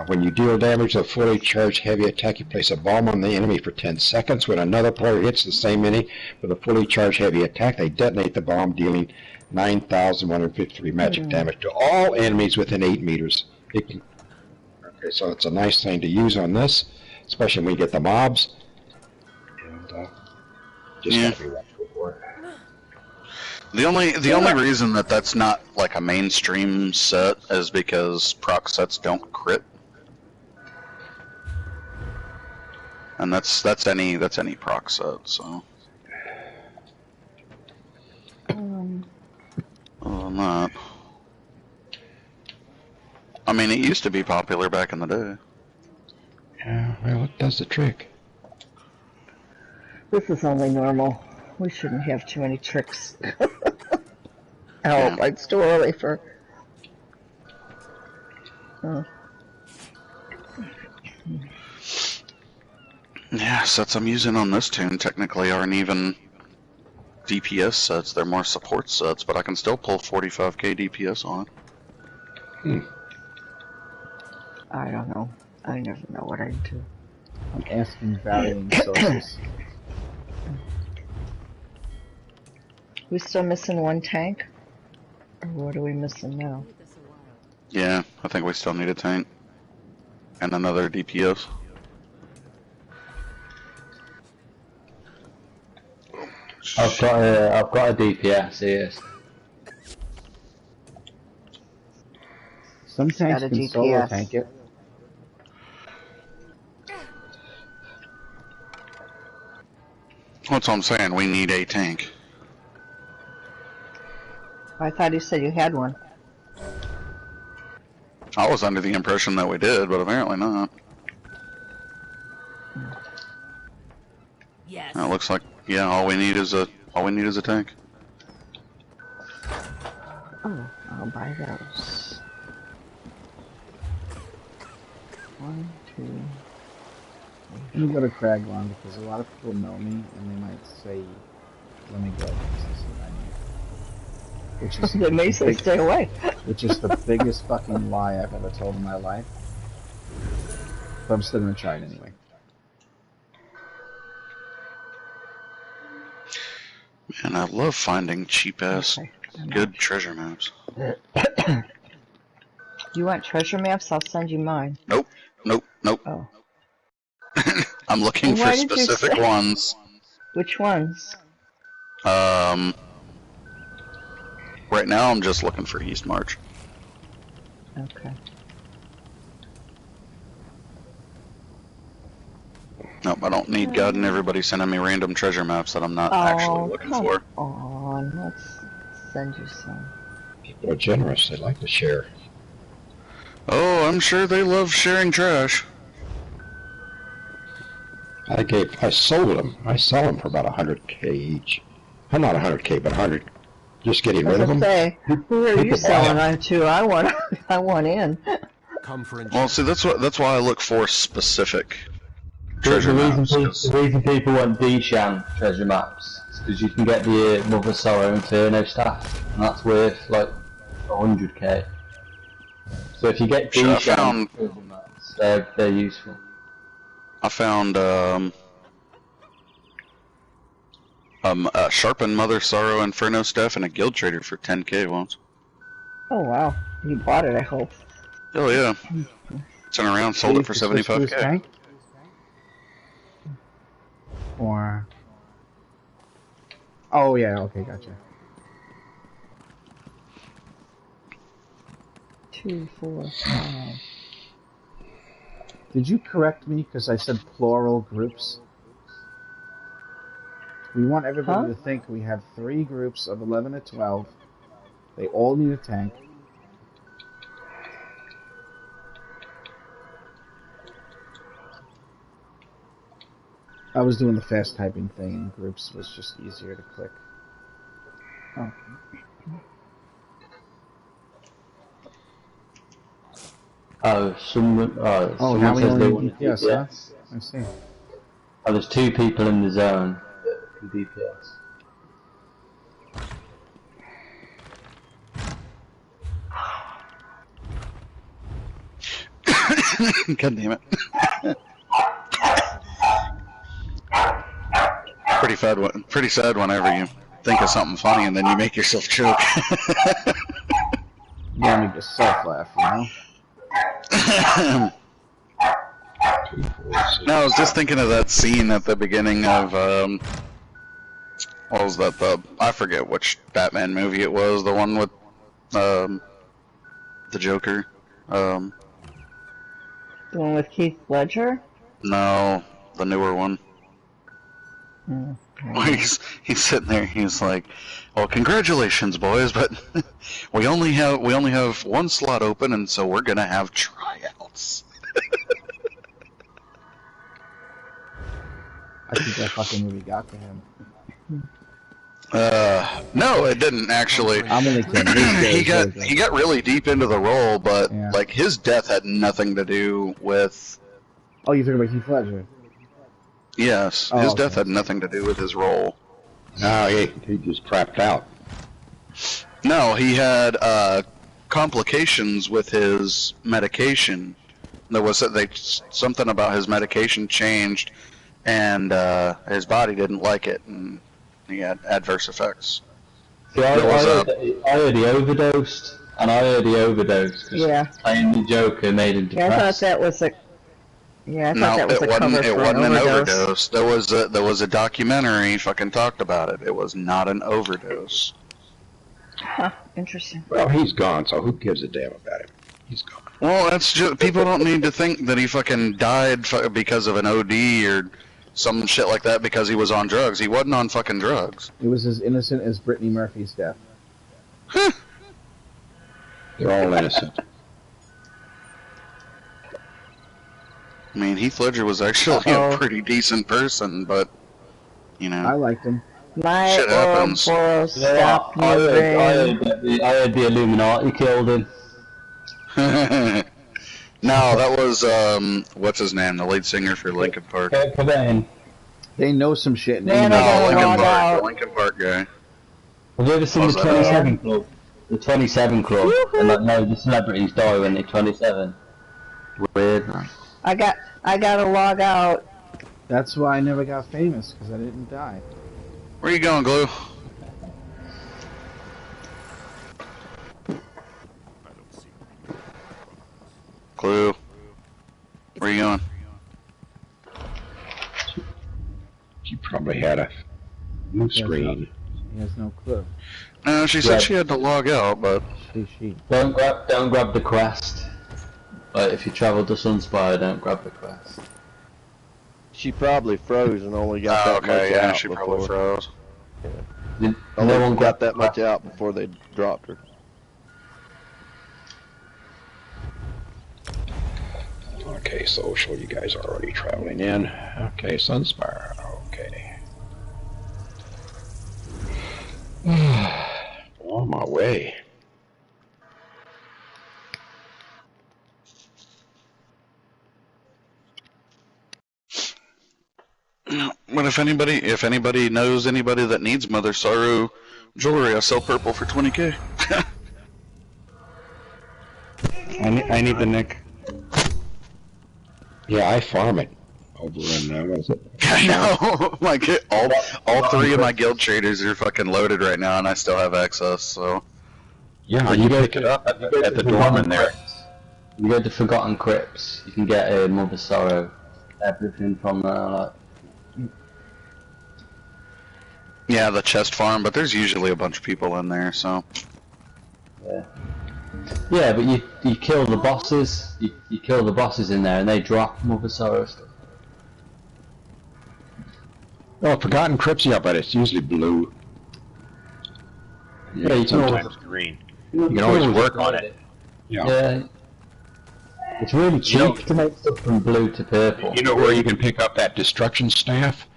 when you deal damage with a fully charged heavy attack, you place a bomb on the enemy for 10 seconds. When another player hits the same enemy with a fully charged heavy attack, they detonate the bomb, dealing 9,153 magic damage to all enemies within 8 meters. Okay, so it's a nice thing to use on this, especially when you get the mobs. And just gotta be watchful for it. The only reason that that's not like a mainstream set is because proc sets don't crit. And that's any proc set, so. Other than that, I mean, it used to be popular back in the day. Yeah, well, it does the trick. This is only normal. We shouldn't have too many tricks. Oh, it's too early for. Yeah, sets I'm using on this tune technically aren't even DPS sets, they're more support sets, but I can still pull 45k DPS on it. I don't know. I never know what I do. I'm asking varying sources. We still missing one tank? Or what are we missing now? Yeah, I think we still need a tank. And another DPS. I've got a DPS, yes. Some tanks can solo tank it. That's what I'm saying, we need a tank. I thought you said you had one. I was under the impression that we did, but apparently not. Yes. It looks like, yeah, all we need is a tank. Oh, I'll buy those. 1, 2. Let me go to Craglon because a lot of people know me and they might say, "Let me go." This is what I need. Which is they may say, "Stay away." Which is the biggest fucking lie I've ever told in my life. But I'm still gonna try it anyway. Man, I love finding cheap-ass, good treasure maps. You want treasure maps? I'll send you mine. Nope. Oh. I'm looking for specific ones. Which ones? Right now I'm just looking for East March. Okay. Nope, I don't need God and everybody sending me random treasure maps that I'm not actually looking for. On, let's send you some. People are generous, they like to share. Oh, I'm sure they love sharing trash. I sold them. I sell them for about 100k each. I'm not 100k, but 100. Just getting rid of them. Say, who are you selling on to? I want in. Well, see, that's why I look for specific treasure maps. The reason people want Deshan treasure maps is because you can get the Mother Sorrow Inferno staff, and that's worth like 100k. So if you get Deshan treasure maps, they're useful. I found a sharpened Mother Sorrow Inferno staff and a Guild Trader for 10k once. Oh wow, you bought it, I hope. Oh yeah. Turned around, sold it for 75k. Or... Oh yeah, okay, gotcha. 2, 4, 5. Did you correct me because I said plural groups? We want everybody to think we have 3 groups of 11 to 12. They all need a tank. I was doing the fast typing thing, and groups was just easier to click. Oh. Oh, someone Now we says they only want need DPS, huh? DPS. I see. Oh, there's 2 people in the zone that can DPS. God damn it. Pretty sad whenever you think of something funny and then you make yourself choke. You make yourself laugh, you know? No, I was just thinking of that scene at the beginning of, what was that, I forget which Batman movie it was, the one with, the Joker, The one with Heath Ledger? No, the newer one. He's sitting there. He's like, "Well, congratulations, boys, but we only have 1 slot open, and so we're gonna have tryouts." I think that fucking movie got to him. No, it didn't actually. I'm only kidding. He got really deep into the role, but like his death had nothing to do with. Oh, you're talking about Heath Ledger? Yes, Oh, his okay. death had nothing to do with his role. No, he just crapped out. No, he had complications with his medication. There was something about his medication changed, and his body didn't like it, and he had adverse effects. See, I heard he overdosed, and I heard he overdosed because playing the Joker made him depressed. Yeah, I thought that was a. Yeah, I thought that was a cover for it wasn't an overdose. There was a documentary fucking talked about it. It was not an overdose. Huh, interesting. Well, he's gone, so who gives a damn about him? He's gone. Well, that's just people don't need to think that he fucking died because of an OD or some shit like that because he was on drugs. He wasn't on fucking drugs. It was as innocent as Brittany Murphy's death. They're all innocent. I mean, Heath Ledger was actually a pretty decent person, but you know. I liked him. My shit happens. Stop I heard the Illuminati killed him. No, that was what's his name, the lead singer for Linkin Park. Cobain. They know some shit. Man, the Linkin Park guy. Have you ever seen the 27 Club? The 27 Club. And like, no, the celebrities die when they're 27. Weird. I gotta log out. That's why I never got famous, because I didn't die. Where you going, Glue? Glue. Where you going? She probably had a new screen. He has no clue. No, she said she had to log out, but she. Don't grab the quest. Like if you travel to Sunspire, don't grab the quest. She probably froze and only got that much out she before. probably froze. Yeah. No one got that much out before they dropped her. Okay, social, you guys are already traveling in. Okay, Sunspire, okay. On my way. But if anybody knows anybody that needs Mother Sorrow jewelry, I sell purple for 20k. I need the Nick. Yeah, I farm it over in what is it? I know. all 3 of my guild traders are fucking loaded right now, and I still have access. So. Yeah, But you go pick to- it up you go at to the dorm in Forgotten there. Crypts. You go to Forgotten Crypts, you can get a Mother Sorrow, everything from there, like... Yeah, the chest farm, but there's usually a bunch of people in there, so... Yeah. Yeah, but you kill the bosses, you kill the bosses in there and they drop Mother Sorrow stuff. Oh, Forgotten Crypts, yeah, but it's usually blue. Yeah, you can sometimes always, green. You can always work on it. Yeah. It's really cheap to make stuff from blue to purple. You know where you can pick up that destruction staff?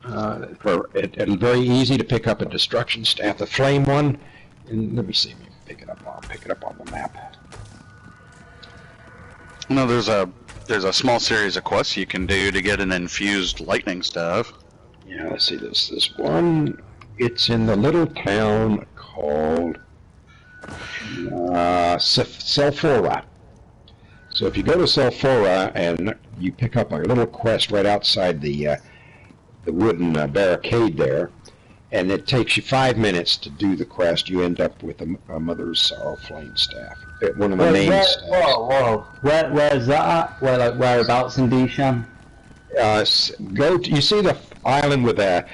It's very easy to pick up a destruction staff, the flame one. And let me see if you can pick it up. I'll pick it up on the map. No, there's a small series of quests you can do to get an infused lightning staff. Yeah, let's see this one. It's in the little town called Selphora. So if you go to Selphora and you pick up a little quest right outside the wooden barricade there, and it takes you 5 minutes to do the quest, you end up with a Mother's Sorrow flame staff. One of the main staffs. Whoa. Where's that at? Whereabouts in Dishan? You see the island with a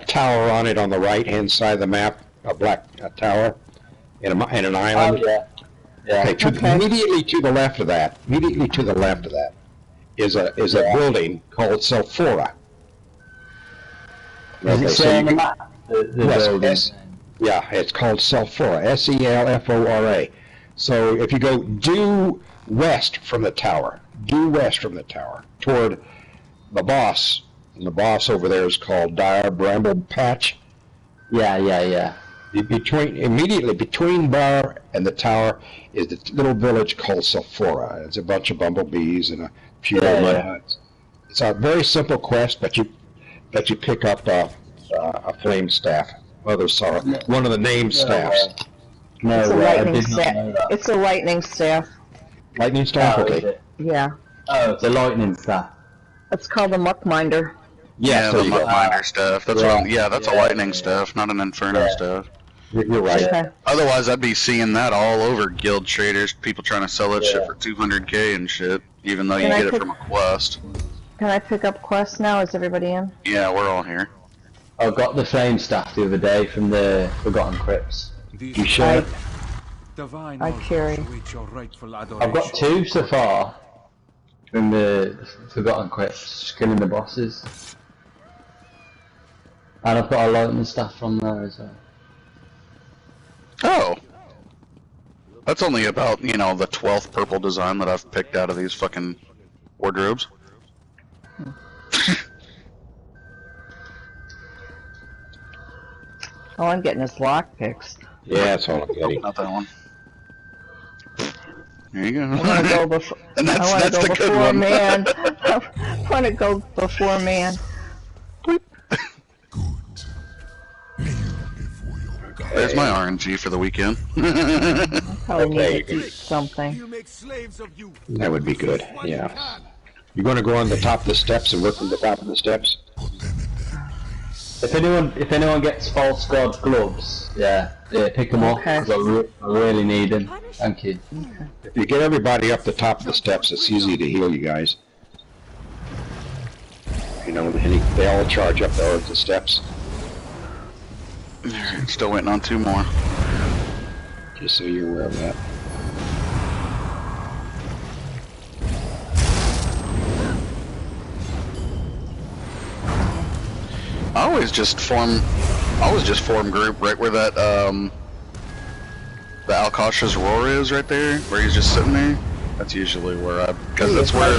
tower on it on the right-hand side of the map, a black tower, and an island. Oh, yeah. Okay, immediately to the left of that, is a building called Selphora. Does it say on the map? Yes, yeah, it's called Selphora, Selfora. So if you go due west from the tower, toward the boss, and the boss over there is called Dire Bramble Patch. Yeah. Immediately between Bar and the tower is the little village called Selphora. It's a bunch of bumblebees and a few mud huts. It's a very simple quest, but you pick up a flame staff, Mother Sorrow, one of the named staffs. It's a lightning staff. It's a lightning staff. Lightning staff, okay. Yeah. Oh, it's a lightning staff. It's called a Muckminder. Yeah, the Muckminder stuff. That's that's a lightning stuff, not an Inferno stuff. You're right. Okay. Otherwise, I'd be seeing that all over guild traders, people trying to sell that shit for 200k and shit, even though you get it from a quest. Can I pick up quests now? Is everybody in? Yeah, we're all here. I got the flame staff the other day from the Forgotten Crypts. You sure? I carry. I've got 2 so far from the Forgotten Crypts, just killing the bosses. And I've got a lightning staff from there as well. Oh. That's only about, the 12th purple design that I've picked out of these fucking wardrobes. All I'm getting is lockpicks. Yeah, that's all I'm getting. Not that one. There you go. I want to go before. And that's I the go good before one. man. I want to go before man. There's my RNG for the weekend. Probably need to eat something. That would be good, yeah. You're going to go on the top of the steps and work from the top of the steps? If anyone gets false god gloves, pick them up, because I really need them. Thank you. If you get everybody up the top of the steps, it's easy to heal you guys. They all charge up the steps. Still waiting on 2 more. Just so you're aware of that. I always just form group right where that the Alcasha's roar is right there, where he's just sitting there. That's usually where because that's where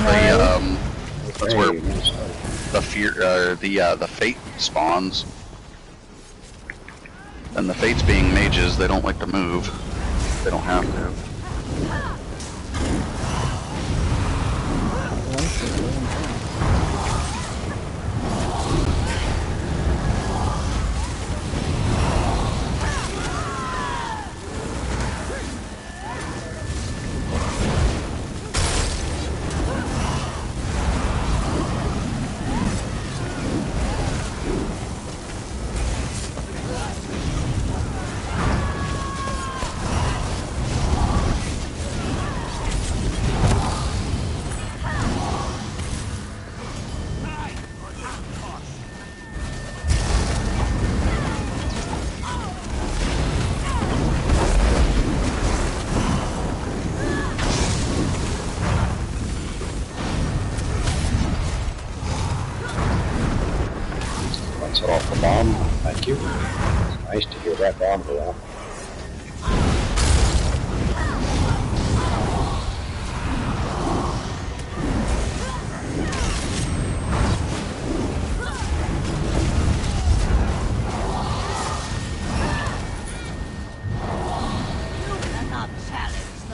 the fate spawns. And the fates being mages, they don't like to move. They don't have to.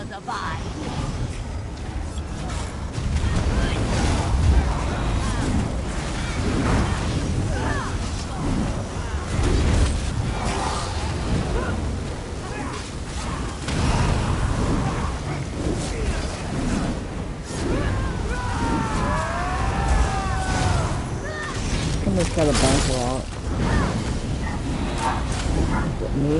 survive. Somebody's got a bunker out. Is it me?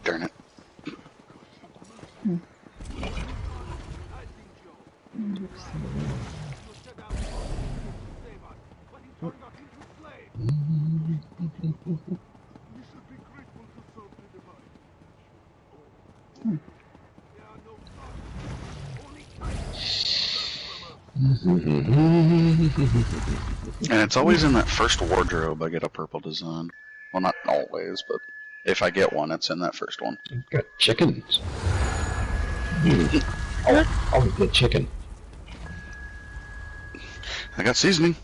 Darn it. And it's always in that first wardrobe I get a purple design. Well, not always, but if I get one, it's in that first one. Got chickens. Oh, good chicken. I got seasoning.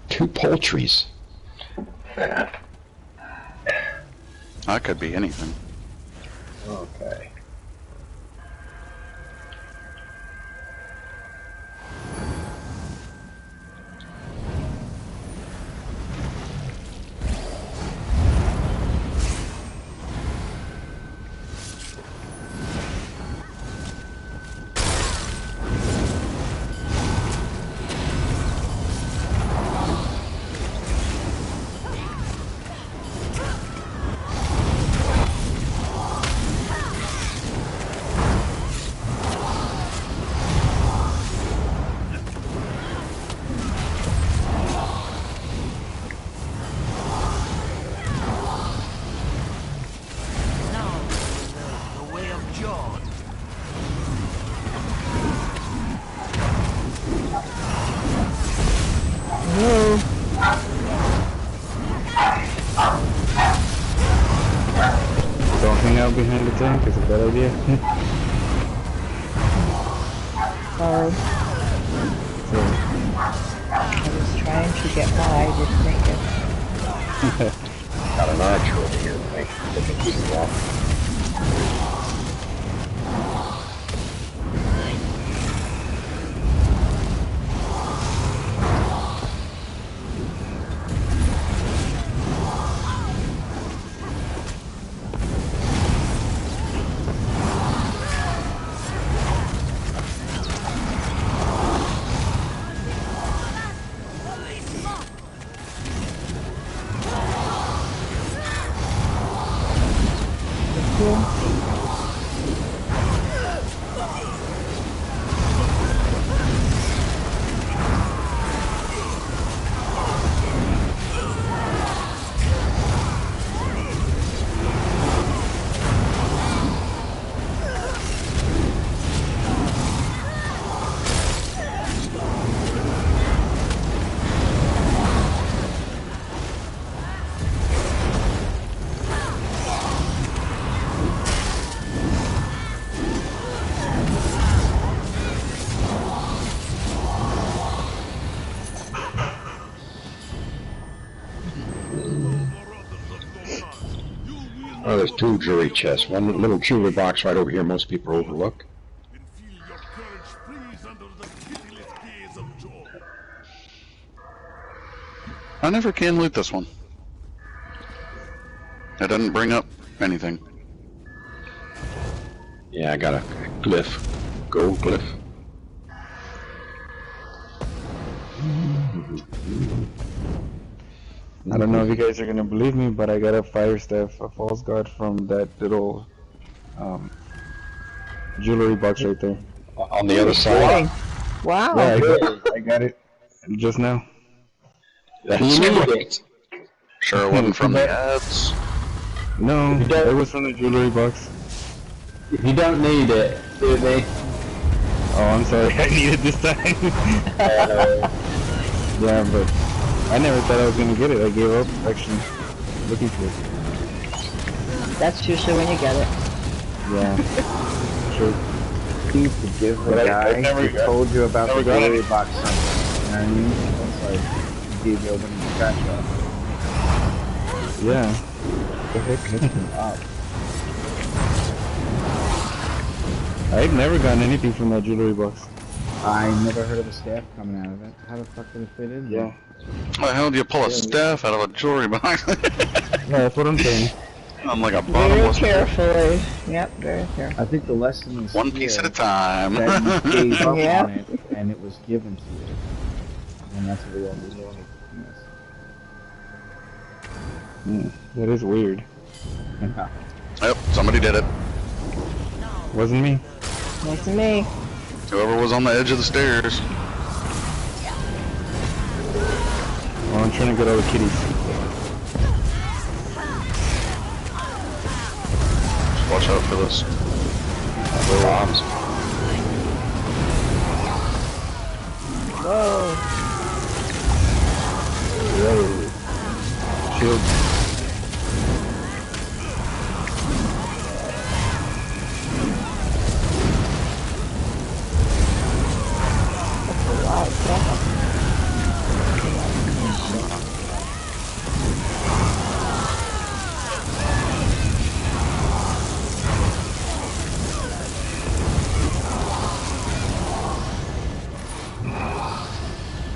2 poultries. That could be anything. Okay. Don't hang out behind the tank, it's a bad idea. Sorry. I was trying to get by, didn't make it. Got an archer over here to make sure they can keep it off. Oh, there's 2 jewelry chests. One little jewelry box right over here most people overlook. I never can loot this one. It doesn't bring up anything. Yeah, I got a glyph. Gold glyph. I don't know if you guys are gonna believe me, but I got a fire staff, a false guard from that little jewelry box right there. On the other side? Wow. Yeah, I got it just now. That's great. Sure it wasn't from the ads. No, it was from the jewelry box. If you don't need it, do it me. Oh, I'm sorry, I need it this time. Yeah, but I never thought I was gonna get it. I gave up actually looking for it. That's usually when you get it. Yeah. True. You could give the guy who told you about the jewelry box something. You know what I mean? It's like, he gave you a winning scratch off. Yeah. The heck hits him up. I've never gotten anything from that jewelry box. I never heard of a staff coming out of it. How the fuck did it fit in there? Yeah. How the hell do you pull a staff out of a jewelry box? No, that's what I'm saying. I'm like a Very bottomless pit. carefully. Yep, very careful. I think the lesson is One piece at a time. that you gave up Yep. on it, and it was given to you. And that's what we all do. That is weird. Yep, somebody did it. Wasn't me. Wasn't me. Whoever was on the edge of the stairs. Oh, I'm trying to get all the kitties. Watch out for this. Bombs. Whoa. Whoa. Shield. Wow, yeah.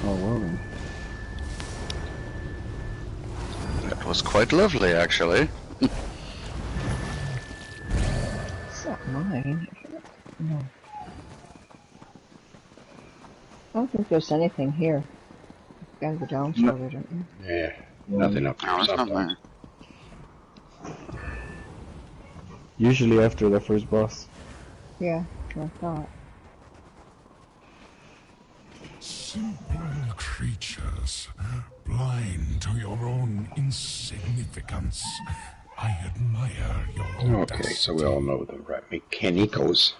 Oh, well then. That was quite lovely, actually. It's not mine. No. I don't think there's anything here. You gotta go down further, don't you? Yeah, nothing up No, it's not there. Usually after the first boss. Yeah, that's what I thought. Simple creatures, blind to your own insignificance. I admire your Okay, so we all know the right mechanicals.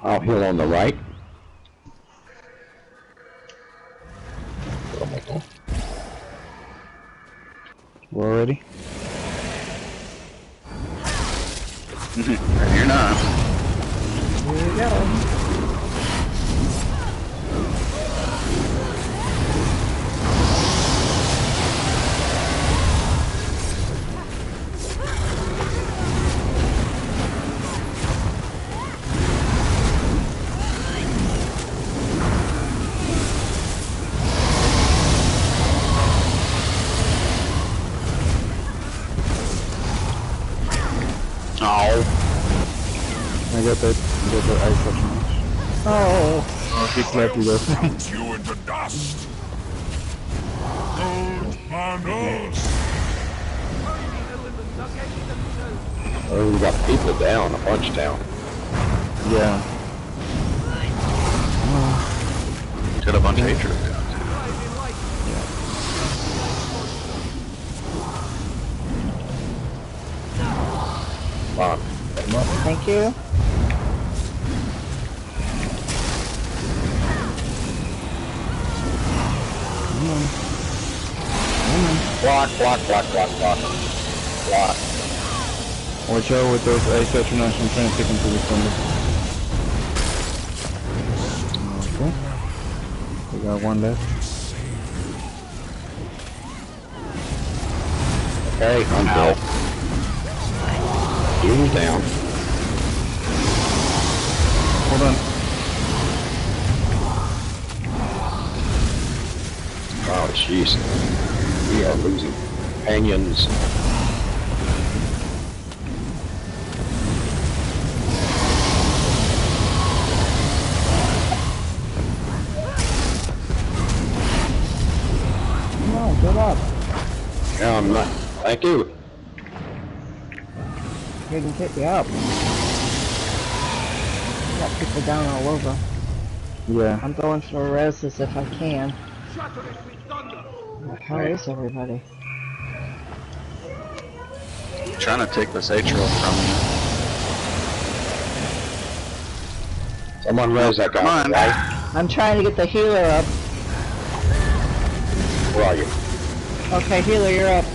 I'll heal on the right. We're ready? You're not. Here you go. I got that ice option. Oh. He slapped you though. Count you into dust. Old Manos. Oh, we got people down, a bunch down. Yeah. Got a bunch of hatred. Come on. Thank you. Block, block, block, block, block. Block. Watch out with those ice astronauts. I'm trying to take them to the thunder. Okay. We got one left. Okay, I'm dead. Dude's down. Hold on. Oh, jeez. We are losing companions. Come on, get up. Yeah, I'm not. Thank you. He can pick you up. Got people down all over. Yeah. I'm going for reses if I can. How is everybody? trying to take this Atrio from you. Someone res that guy, right? I'm trying to get the healer up. Where are you? Okay, healer, you're up.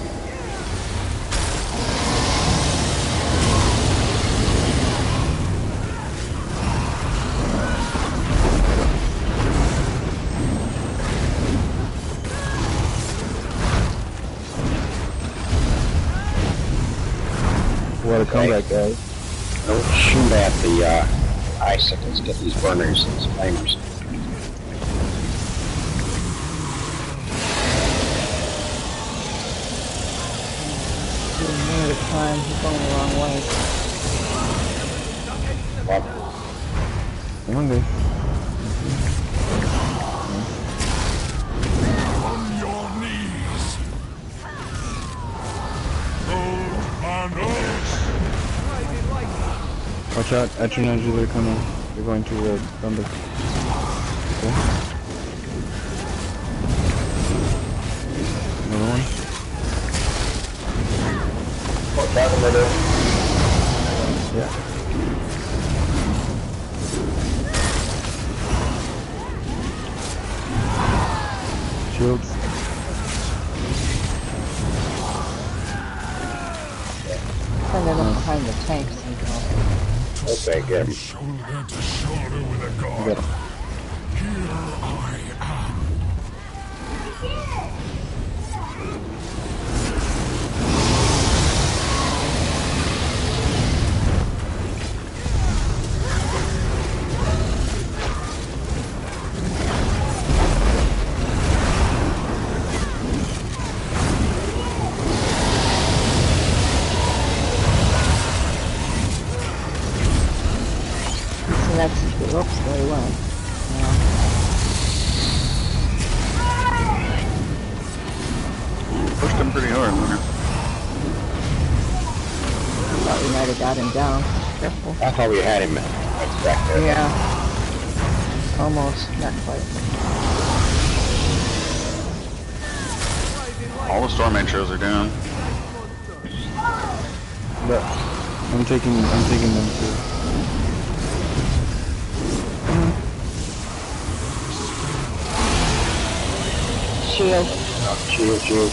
What a comeback, guys. Don't shoot at the icicles. Get these burners, these flamers. A minute of time, he's going the wrong way. What? Come on, guys. On your knees. Hold on. Watch out, Atronach, they're coming. They're going to the thunder. Okay. Another one. Watch out, another. Yeah. Shields. Send them up behind the tanks somehow. Okay, get him. Shoulder to shoulder with a god. Get him. Here I am. So that's, oops, very well. Yeah. Pushed him pretty hard, man. Thought we might have got him down. Careful. I thought we had him back there. Yeah. Almost, not quite. All the storm intros are down. But I'm taking them too. Shield. Shield.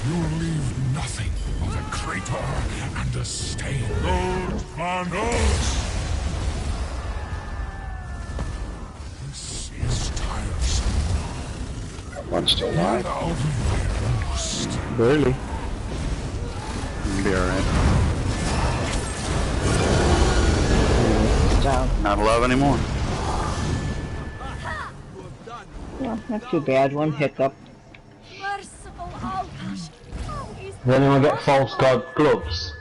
You'll leave nothing but a crater and a stain. Gold and us. This is tiresome. One's still alive. Barely. You'll be alright. Down. Not alive anymore. Well, not too bad. One hiccup. Merciful Alkash. Does anyone get false god gloves?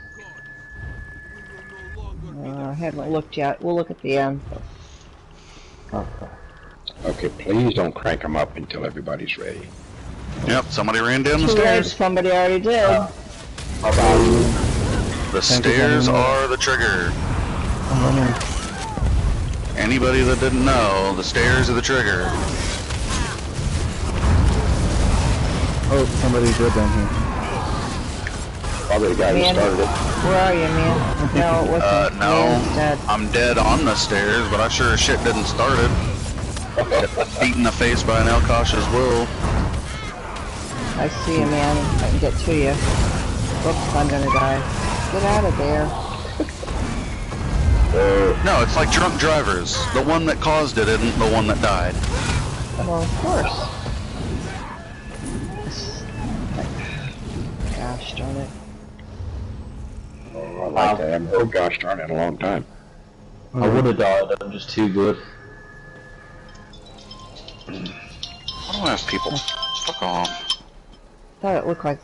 I haven't looked yet. We'll look at the end. Okay. Okay, please don't crank them up until everybody's ready. Yep, somebody ran down the Too late, stairs. somebody already did. The stairs are the trigger. I'm running. Anybody that didn't know, the stairs are the trigger. Oh, somebody's dead down here. Probably the guy who Man, started it. where are you, man? No, it wasn't. No, Man's dead. I'm dead on the stairs, but I sure as shit didn't start it. Beat in the face by an Elkosh's will. I see you, man. I can get to you. Oops, I'm gonna die. Get out of there. No, it's like drunk drivers. The one that caused it isn't the one that died. Well, of course. Gosh darn it. Oh, I like that. I haven't heard gosh darn it in a long time. I would have died, I'm just too good. Why do I have people? Fuck off. Thought it looked like.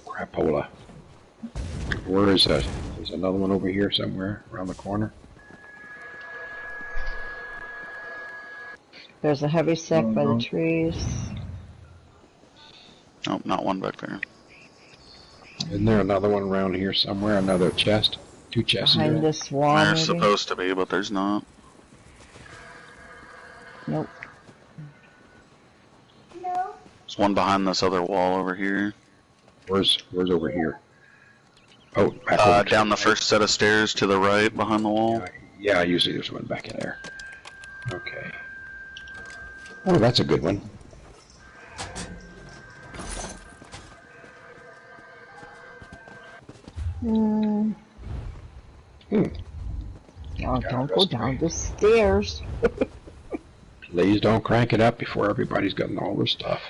Crapola. Where is that? There's another one over here somewhere around the corner. There's a heavy sack by the trees. Oh, not one back there. Isn't there another one around here somewhere? Another chest? 2 chests Behind here. this wall, There's maybe? supposed to be, but there's not. Nope. There's one behind this other wall over here. Where's over here? Oh, back over down the first set of stairs to the right behind the wall. Yeah, usually there's one back in there. Okay. Oh, that's a good one. Oh, don't go down the stairs. Please don't crank it up before everybody's gotten all their stuff.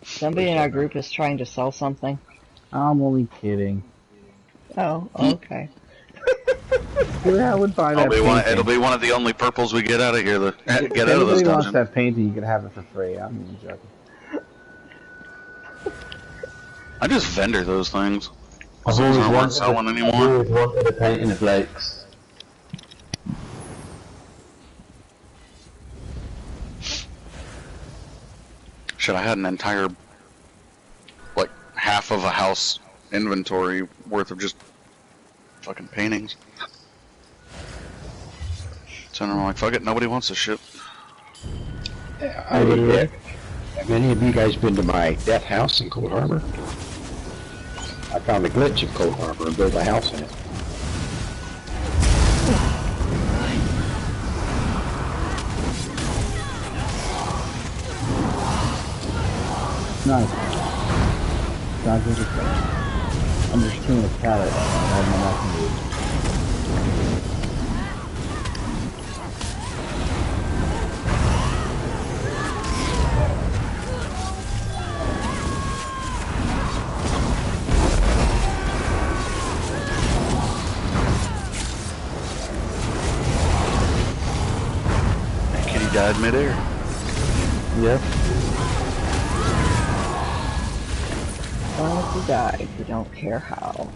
Somebody in our group is trying to sell something. I'm only kidding. Oh, okay. Yeah, I would buy that painting. It'll be one of the only purples we get out of here. Get out of this If wants dungeon. that painting, you can have it for free. I'm even joking. I just vendor those things. I've Those always aren't worth wanted selling I've anymore. always wanted a painting of lakes. Shit, I had an entire, like, half of a house inventory worth of just fucking paintings. So I'm like, fuck it, nobody wants this shit. Have any of you guys been to my death house in Cold Harbor? I found a glitch in Cold Harbor and built a house in it. Nice. Sounds interesting. I'm just chewing a carrot. I have my mouth moved. Kitty died midair. Yep. Why would you die if you don't care how?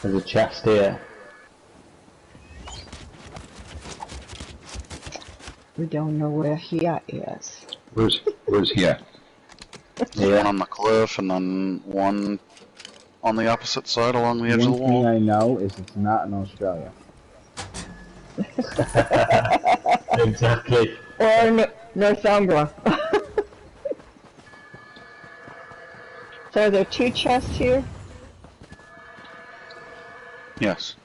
There's a chest here. We don't know where he is. Where's he at? One on the cliff and then one on the opposite side along the edge of the One thing wall. I know is it's not in Australia. Exactly. Or Northumbria. So are there 2 chests here? Yes.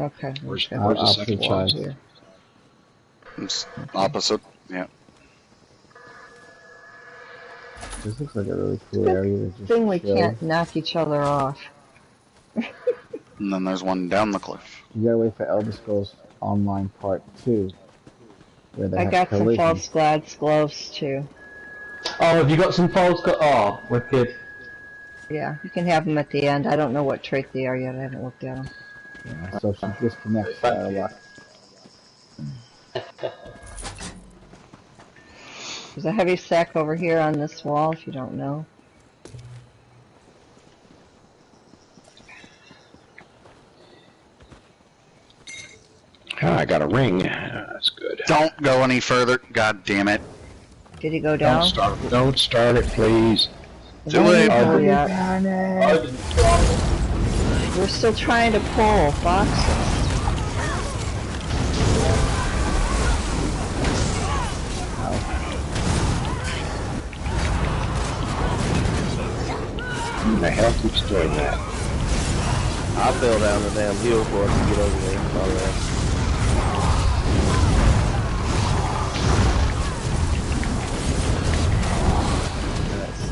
Okay. Where's okay. the second chest? Here. It's opposite, yeah. This looks like a really cool area to just Thing we chill. can't knock each other off. And then there's one down the cliff. You gotta wait for Elder Scrolls Online Part 2. Where they I have got some collisions. false glads gloves too. Oh, have you got some false Oh, wicked. Yeah, you can have them at the end. I don't know what trait they are yet. I haven't looked at them. Yeah, so she disconnects a lot. There's a heavy sack over here on this wall, if you don't know. Ah, I got a ring. That's good. Don't go any further. God damn it. Did he go down? Don't start it, please. Too late. We're still trying to pull boxes. Who the hell keeps doing that? I fell down the damn hill for us to get over there. By the way.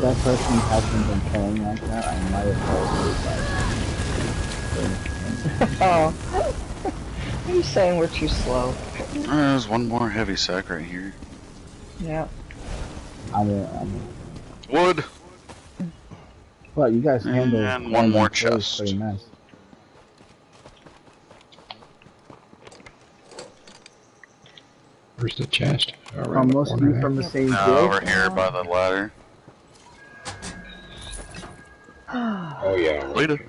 That person hasn't been playing like that. I might have told you that. Oh. Are you saying we're too slow? There's one more heavy sack right here. Yeah. Wood. Well, you guys handle And one more chest. pretty nice. Where's the chest? Most of you from the same guild? Over here by the ladder. Oh yeah. Later.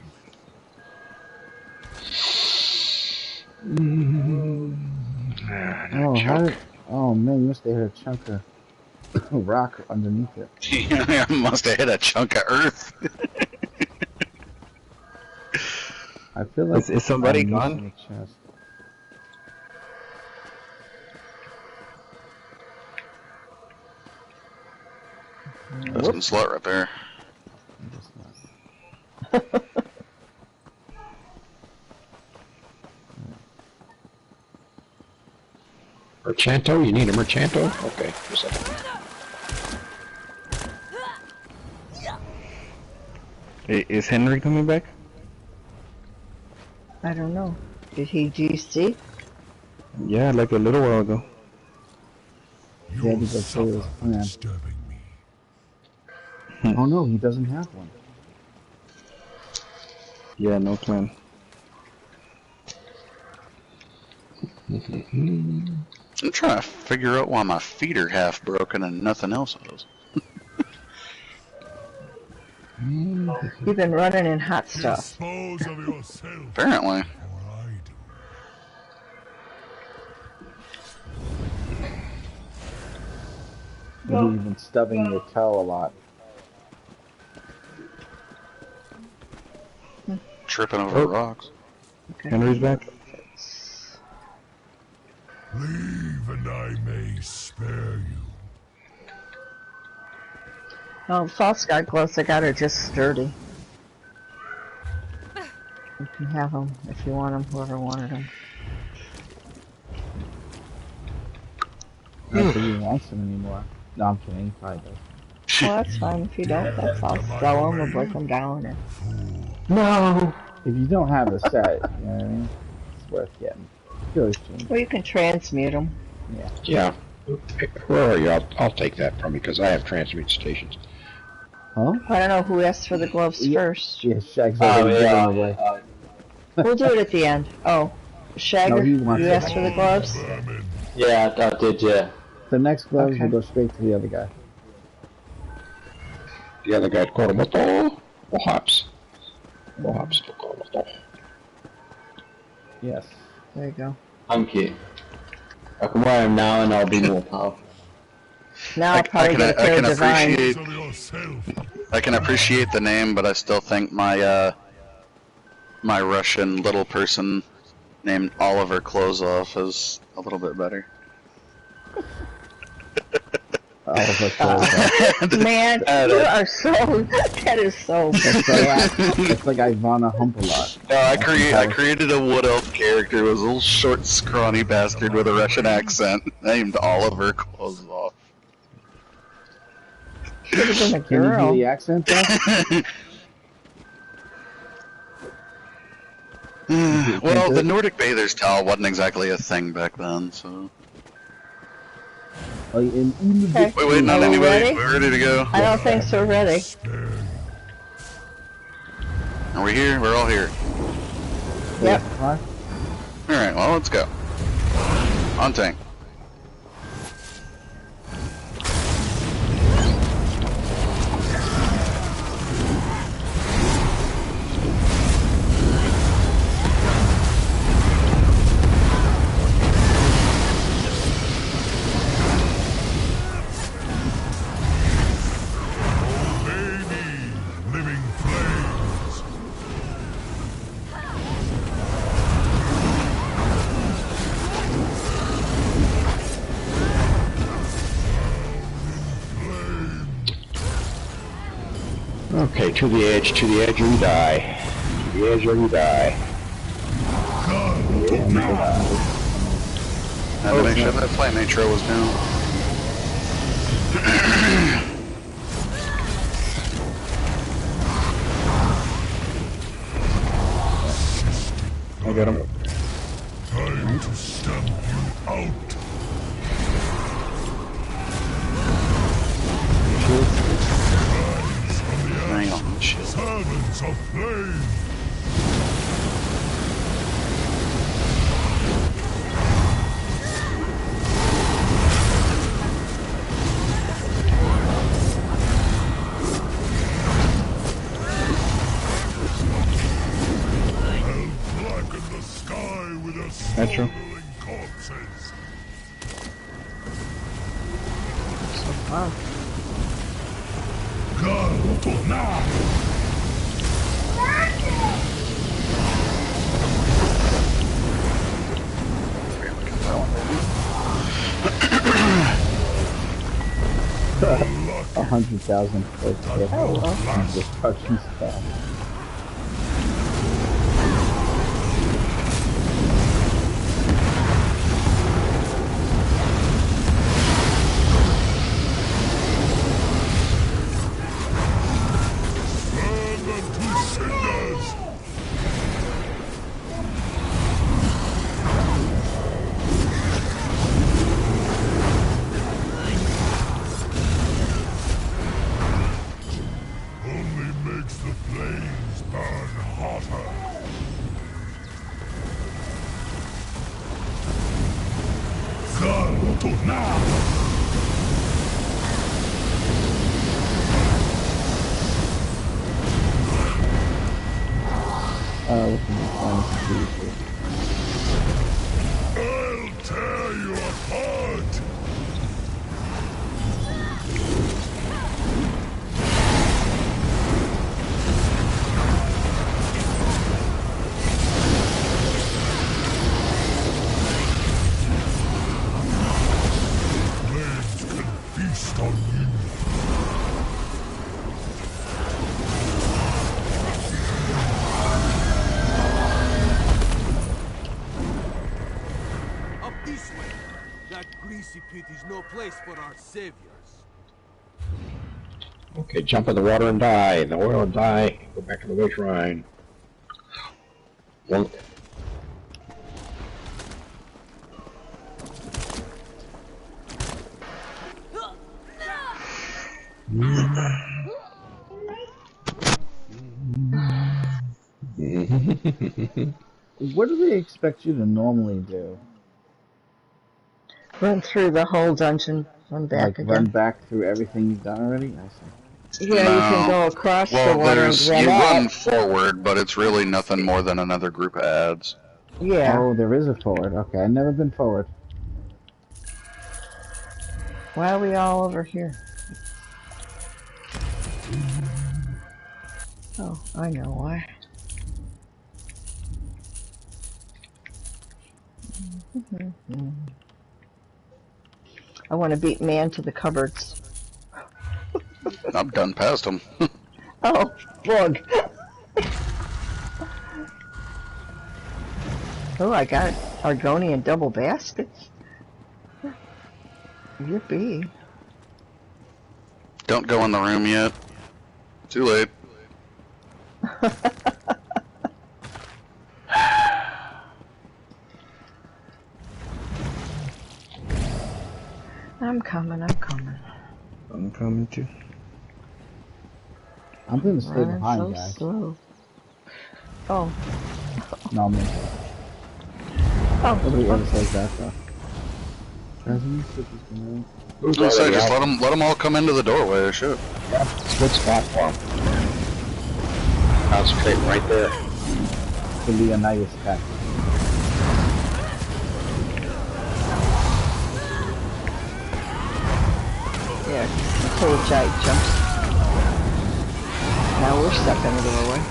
Oh man, you must have hit a chunk of rock underneath it. I must have hit a chunk of earth. I feel like is somebody gone? There's some slut right there. Merchanto? You need a Merchanto? Okay, just a second. Is Henry coming back? I don't know. Did he GC? Yeah, like a little while ago. Yeah, because that's his plan. Oh no, he doesn't have one. Yeah, no plan. I'm trying to figure out why my feet are half broken and nothing else is. You've been running in hot stuff. Apparently. You've been stubbing your toe a lot. Tripping over rocks. Okay. Henry's back. Leave and I may spare you. Oh, False God gloves I got are just sturdy. You can have them if you want them, whoever wanted them. Not that he wants them anymore. No, I'm kidding, he probably does. Well, that's fine. If you don't, that's all. Sell them or break them down. Or... No! If you don't have a set, you know what I mean? It's worth getting. Well, you can transmute them. Yeah. Yeah. Where are you? I'll take that from you because I have transmute stations. Huh? I don't know who asked for the gloves first. Yeah, Shag's already giving away. We'll do it at the end. Oh, Shagger, you asked for the gloves? Yeah, I did, yeah. The next gloves will go straight to the other guy. The other guy, Koromoto, Perhaps. Yes. There you go. Thank you. I can wear them now and I'll be more powerful. Now I'll probably get a pair of divines. I can appreciate the name, but I still think my my Russian little person named Oliver Klozov is a little bit better. Oliver Klozov. Man, you are so. That is so. It's like Ivana Humpalot. No, I created a Wood Elf character. It was a little short, scrawny bastard with a Russian accent named Oliver Klozov. Should have been a Can you girl. do the accent though? Well, the Nordic Bather's Towel wasn't exactly a thing back then, so... Okay. Wait, not Are we anybody? ready? We're ready to go. I don't think so. Ready? Are we here? We're all here. Yep. Alright, well, let's go. On tank. Okay, to the edge or you die. To the edge or you die. I had to make sure that flame intro was down. I got him. Time to stamp you out. Hang on, shit. Servants of flame. forces. So far. Go to now. 100,000 clicks. Just touching stuff. I'll tear you apart! Flames can feast on you. Greasy pit is no place for our saviors. Okay, jump in the water and die. In the oil and die. Go back to the way shrine. One. What do they expect you to normally do? Run through the whole dungeon, run back again. Run back through everything you've done already? I see. Yeah, you can go across the water and you run forward, but it's really nothing more than another group of ads. Yeah. Oh, there is a forward. Okay, I've never been forward. Why are we all over here? Oh, I know why. I want to beat man to the cupboards. I'm done past him. Oh, bug. Oh, I got Argonian double baskets. Yippee. Don't go in the room yet. Too late. I'm coming. I'm coming too. I'm gonna stay behind, so guys. Slow. Oh. No, me. Oh. Nobody ever says that, though. Just let them all come into the doorway. Shit. Yeah, switch platform. Concentrate right there. It'll be a nice attack. Yeah, until the giant jumps. Now we're stuck in the doorway.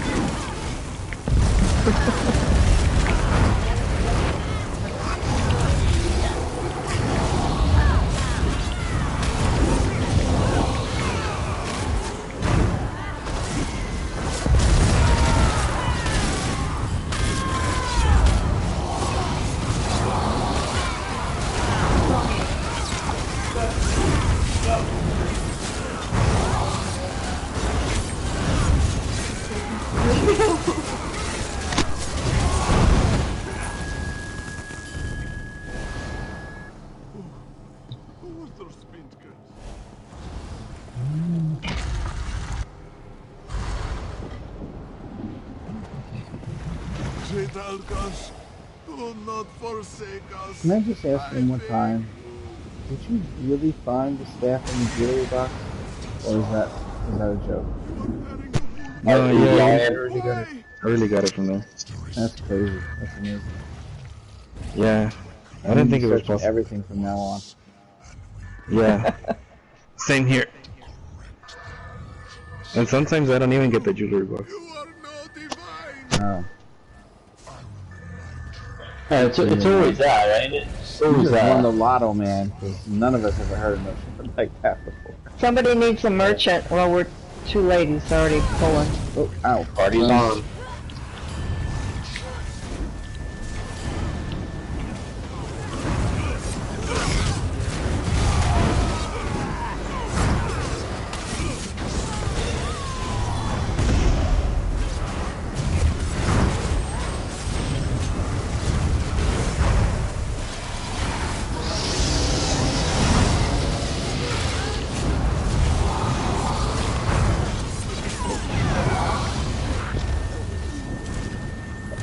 Do not forsake us. Can I just ask one more time? Did you really find the staff in the jewelry box? Or is that a joke? No, yeah, I really got it from there. That's crazy. That's amazing. Yeah, I didn't think it was Searching possible. everything from now on. Yeah. Same here. And sometimes I don't even get the jewelry box. Oh. It's always there, ain't it? It's You always just won the there. lotto, man, because none of us ever heard of nothing like that before. Somebody needs a merchant. Well, we're too late. He's already pulling. Oh, ow. Party's on.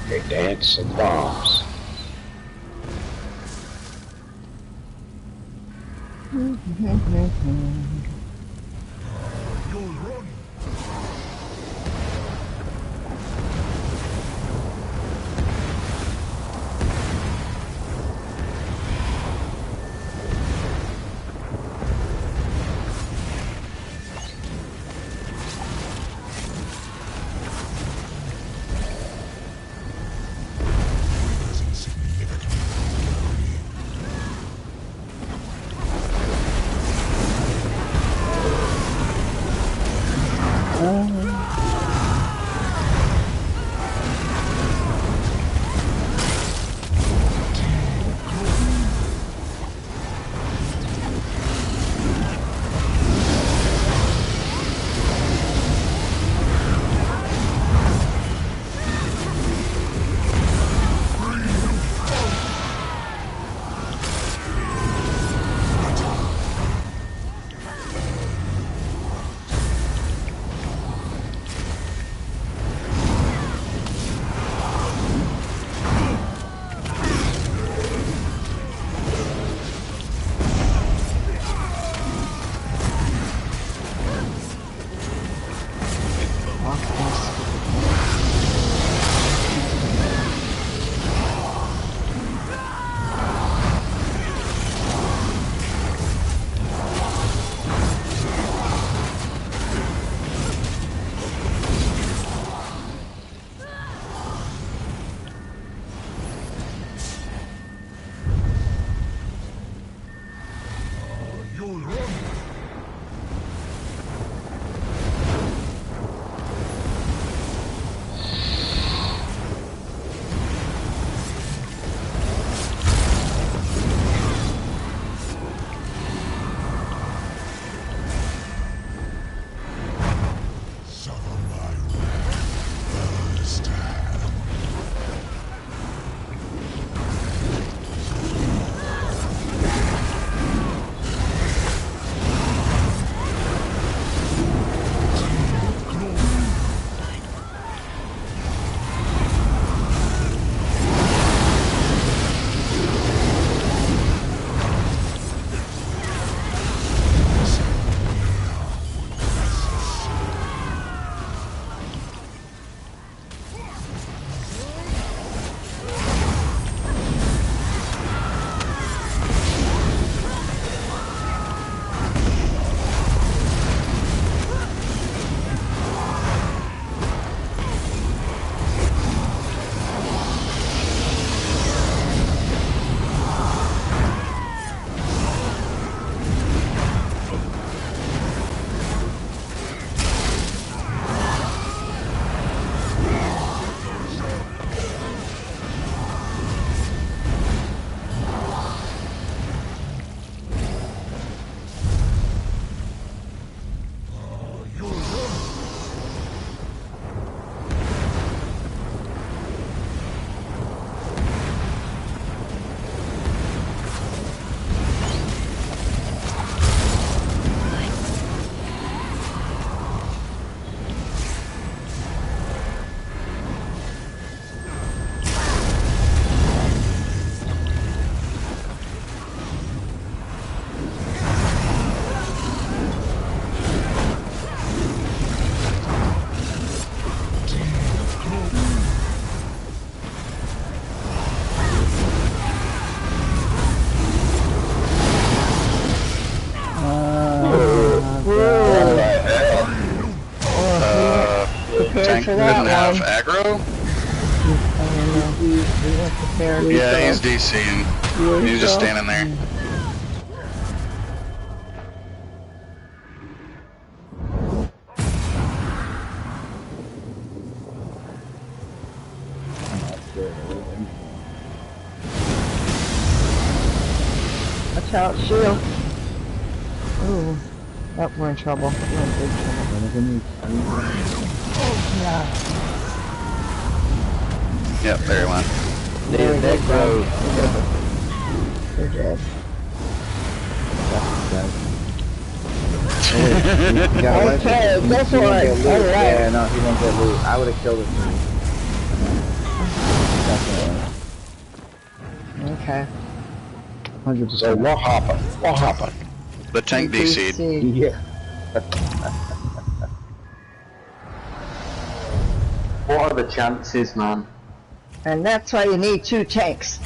Okay, dance and bombs. for that didn't have one. aggro? I don't know. He went to therapy. Yeah, he's DCing. He's just standing there. Watch out, shield. Ooh. Oh, we're in trouble. We're in big trouble. Oh, yeah. Yep, there he went. They're dead. They're dead. Okay, go for it. Alright. Yeah, no, he won't get loot. I would have killed him. Definitely. Okay. 100%. So what happened? What happened? The tank DC'd. Yeah. What are the chances, man? And that's why you need 2 tanks.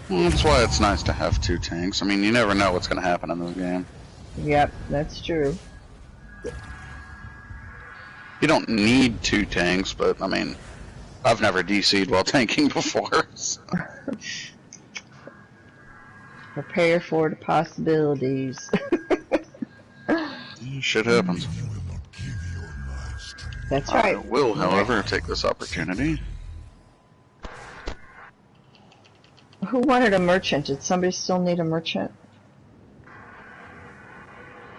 Well, that's why it's nice to have 2 tanks. I mean, you never know what's going to happen in this game. Yep, that's true. You don't need 2 tanks, but I mean, I've never DC'd while tanking before. So. Prepare for the possibilities. Shit happens. That's right. I will, however, take this opportunity. Who wanted a merchant? Did somebody still need a merchant?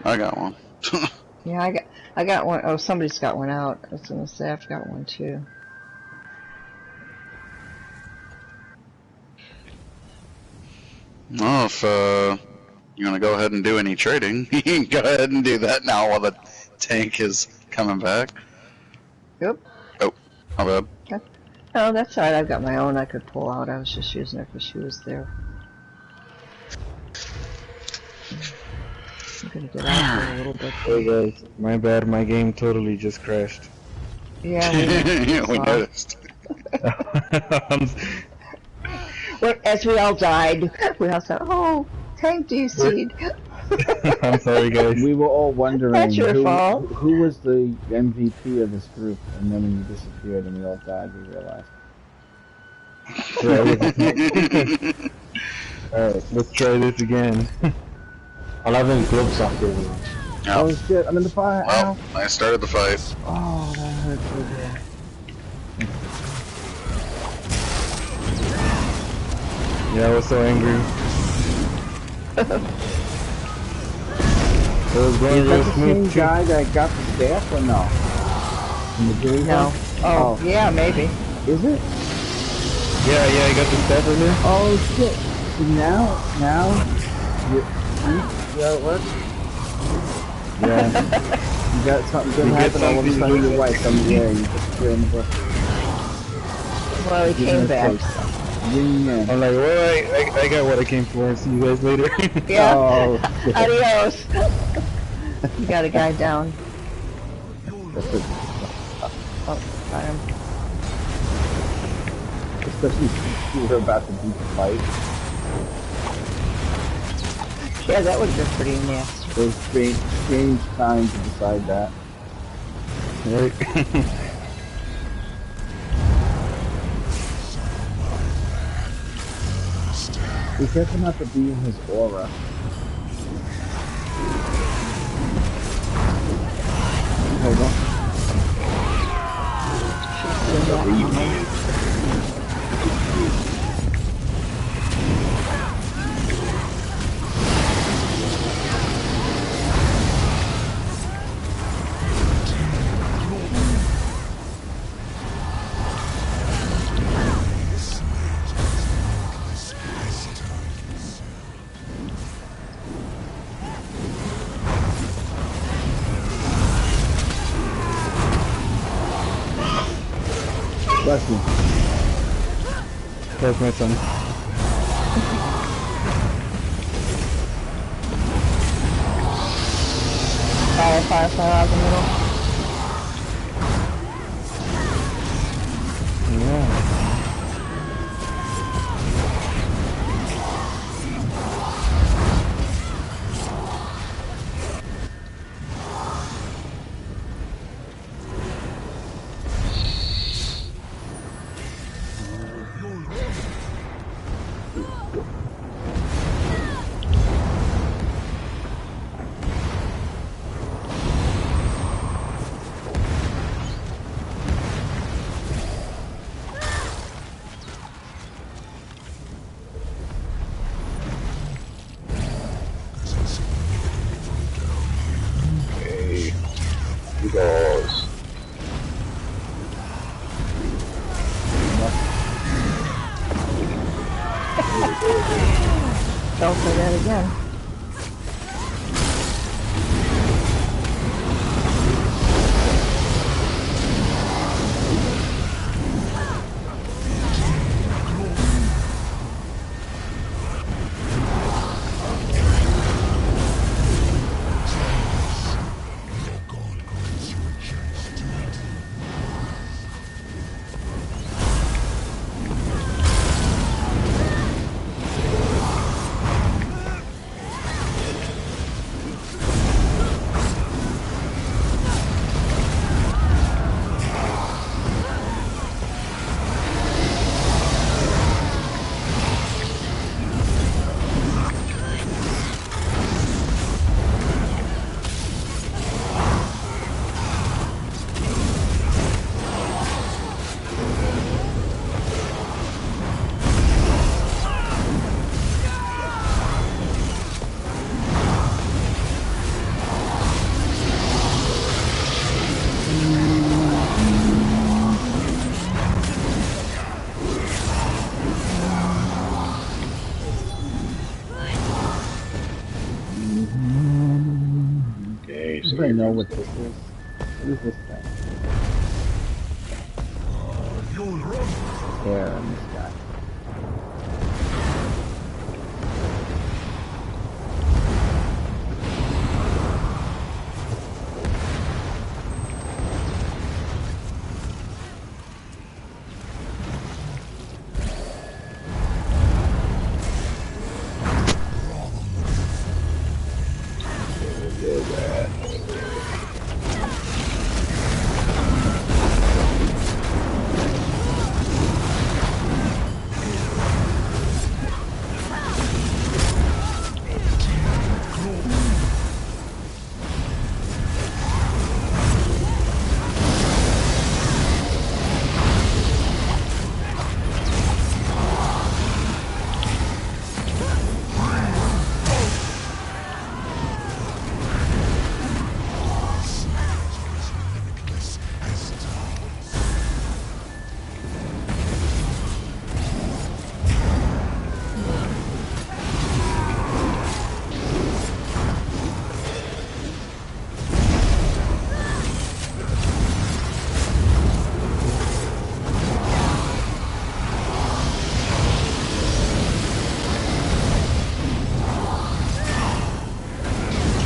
I got one. Yeah, I got one. Oh, somebody's got one out. I was gonna say I've got one too. Well, if you want to go ahead and do any trading, you can go ahead and do that now while the tank is coming back. Yep. Oh, my bad. Okay. Oh, that's alright. I've got my own I could pull out. I was just using her because she was there. I'm gonna get out here a little bit. Hey guys, my bad. My game totally just crashed. Yeah, we noticed. Well, as we all died, we all said, "Oh, tank DC'd." I'm sorry, guys. We were all wondering That's your fault. who was the MVP of this group, and then when you disappeared and we all died, we realized. Alright, let's try this again. I'll have them gloves off you. Yep. Oh shit, I'm in the fire. Well, Ow. I started the fight. Oh, that hurt so bad. Yeah, I was so angry. It was going Is that real the smooth. same guy that got the staff or no? In the Gary No. Oh, yeah, maybe. Is it? Yeah, I got the staff in there. Oh shit. So now, you see how it works? Yeah. You got something good You get happen, all of a something sudden good. your wife comes here and you disappear in the bush. Well, he Give came me a back. place. Ring in. I'm like, well, I got what I came for. See you guys later. Yeah. Oh, shit. Adios. You got a guy down. Oh, got him. Especially if you were about to beat the fight. Yeah, that would have been pretty nasty. It was strange time to decide that. Right. Be careful not to be in his aura. Hold on. Bless you. That's my son. Fire out the middle. Yeah. fell for that again. I know what this is. What is this thing? There in the sky.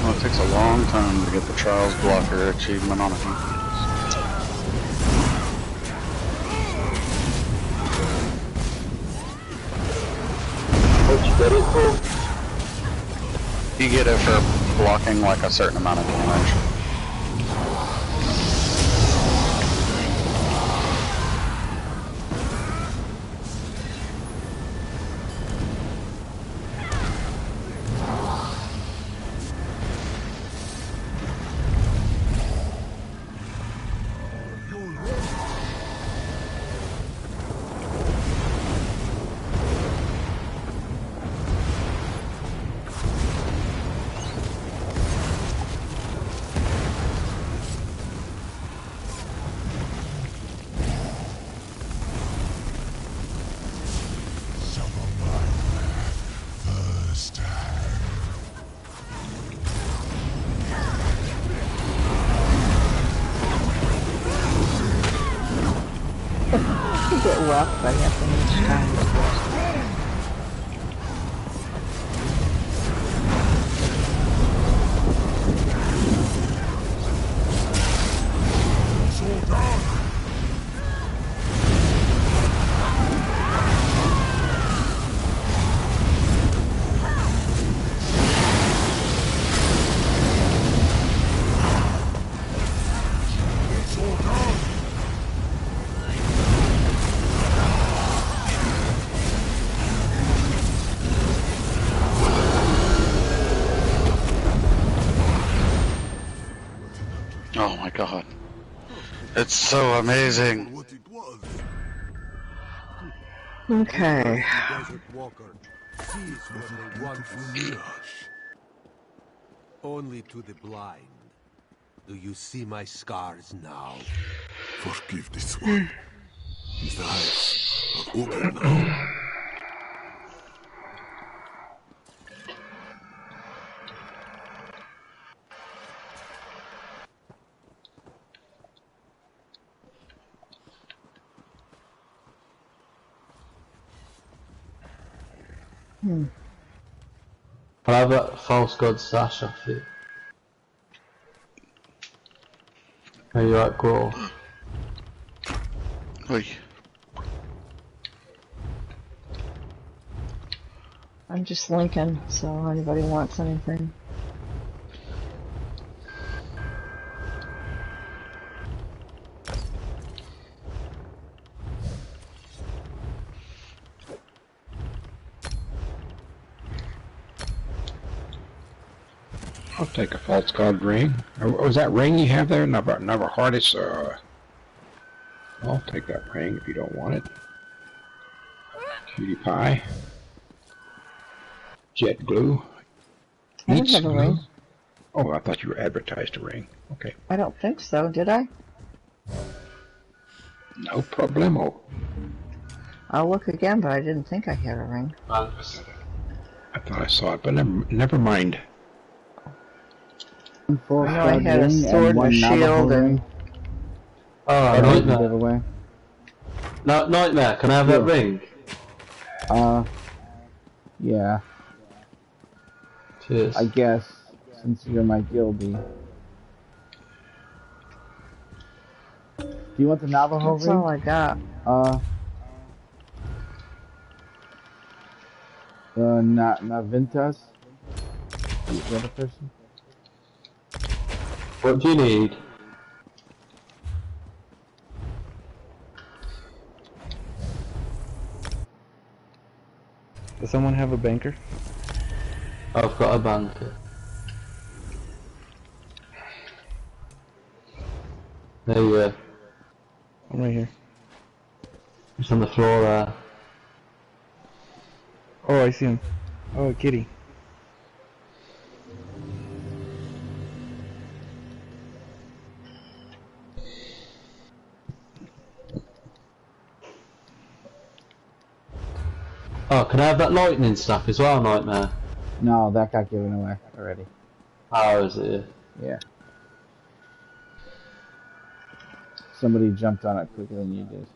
It takes a long time to get the Trials Blocker achievement on a him. What'd you get it for? You get it for blocking like a certain amount of damage. Get rough by happening each time. Oh my god. It's so amazing. Okay. Only to the blind. Do you see my scars now? Forgive this one. His eyes are open now. I'll have that false god sash off you. Are you at Grawl? Oi. I'm just linking, so anybody wants anything. I'll take a false god ring. Was that ring you have there? Never hardest. I'll take that ring if you don't want it. Cutie pie. Jet glue. I don't have a ring. Oh, I thought you were advertised a ring. Okay. I don't think so, did I? No problemo. I'll look again, but I didn't think I had a ring. I thought I saw it, but never mind. I know I had a sword and a shield and... Oh, Nightmare. Nightmare, can I have that ring? Yeah. Cheers. I guess, since you're my guildie. Do you want the Navajo That's ring? all I got. Navintas? Is that a person? What do you need? Does someone have a banker? I've got a banker. There you go. I'm right here. It's on the floor there. Oh, I see him. Oh, kitty. Oh, can I have that lightning staff as well, Nightmare? No, that got given away already. Oh, is it? Yeah. Somebody jumped on it quicker than you did.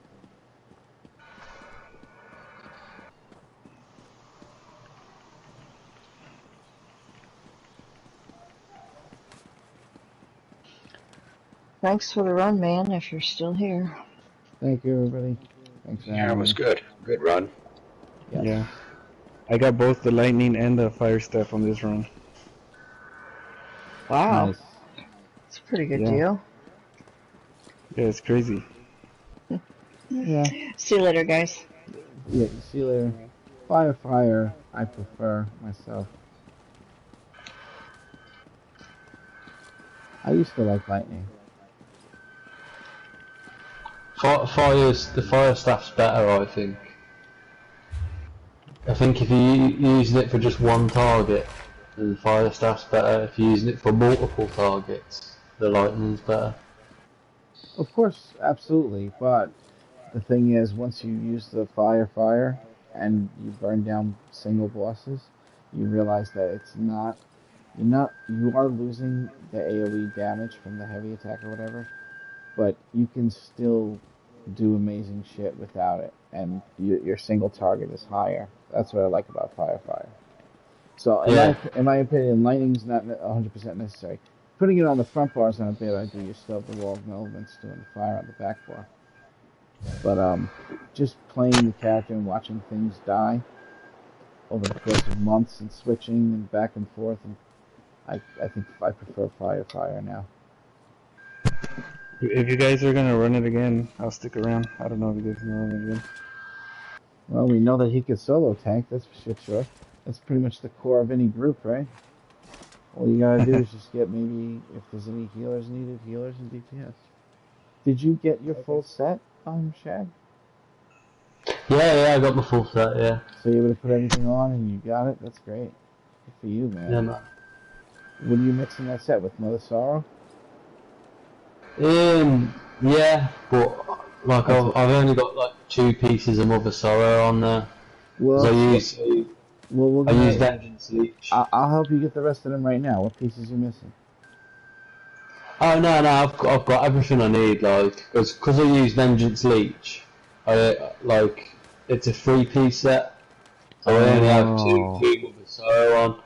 Thanks for the run, man, if you're still here. Thank you, everybody. Thanks for having me. Yeah, it was good. Good run. Yes. Yeah. I got both the lightning and the fire staff on this run. Wow. Nice. It's a pretty good Yeah. deal. Yeah, it's crazy. Yeah. See you later, guys. Yeah, see you later. Fire, I prefer myself. I used to like lightning. The fire staff's better, I think. I think if you're using it for just one target, then the fire staff's better. If you're using it for multiple targets, the lightning's better. Of course, absolutely, but the thing is, once you use the fire, and you burn down single bosses, you realize that it's not, you are losing the AoE damage from the heavy attack or whatever, but you can still do amazing shit without it, and your single target is higher. That's what I like about fire. So, in my opinion, lightning's not 100% necessary. Putting it on the front bar is not a bad idea. You still have the wall of elements doing the fire on the back bar. But just playing the character and watching things die over the course of months and switching and back and forth, and I think I prefer fire now. If you guys are gonna run it again, I'll stick around. I don't know if you guys can run it again. Well, we know that he could solo tank, that's for shit sure. That's pretty much the core of any group, right? All you gotta do is just get maybe, if there's any healers needed, healers and DPS. Did you get your full set, Shag? Yeah, I got my full set, yeah. So you able to put everything on and you got it? That's great. Good for you, man. Yeah, man. What are you mixing that set with? Mother Sorrow? Yeah, but like I've only got like 2 pieces of Mother Sorrow on there. Well, I use Vengeance Leech. I'll help you get the rest of them right now. What pieces are you missing? Oh no, I've got everything I need. Like, because I use Vengeance Leech, it's a 3-piece set. So I only have two Mother Sorrow on.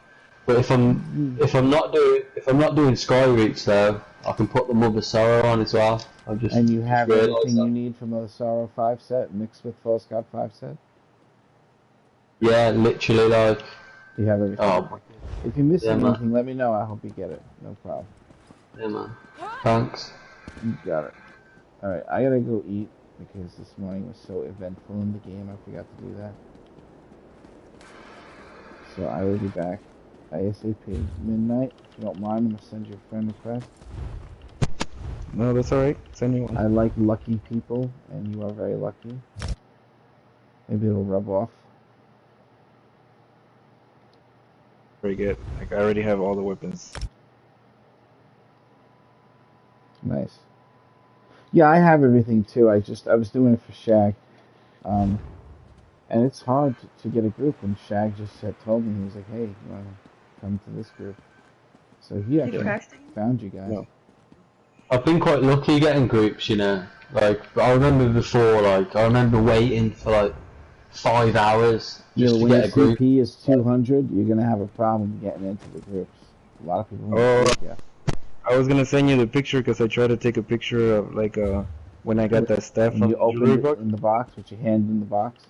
But if I'm not doing Skyreach though, I can put the Mother Sorrow on as well. And you have everything you need from the Sorrow 5 set mixed with False God 5 set? Yeah, literally like... You have everything. Oh, if you miss anything, let me know. I hope you get it. No problem. Yeah, man. Thanks. You got it. Alright, I gotta go eat because this morning was so eventful in the game. I forgot to do that. So I will be back ASAP midnight. If you don't mind, I'm gonna send you a friend request. No, that's alright. Send me one. I like lucky people, and you are very lucky. Maybe it'll rub off. Very good. Like, I already have all the weapons. Nice. Yeah, I have everything too. I was doing it for Shag. And it's hard to get a group, and Shag just had told me, he was like, hey, you wanna come to this group? So he actually found you guys. No. I've been quite lucky getting groups, you know. Like, I remember before, like, I remember waiting for like 5 hours just to get a group. When your CP is 200, you're gonna have a problem getting into the groups. A lot of people won't yeah. I was gonna send you the picture because I tried to take a picture of like when I got that staff from you opened it in the box with your hand in the box.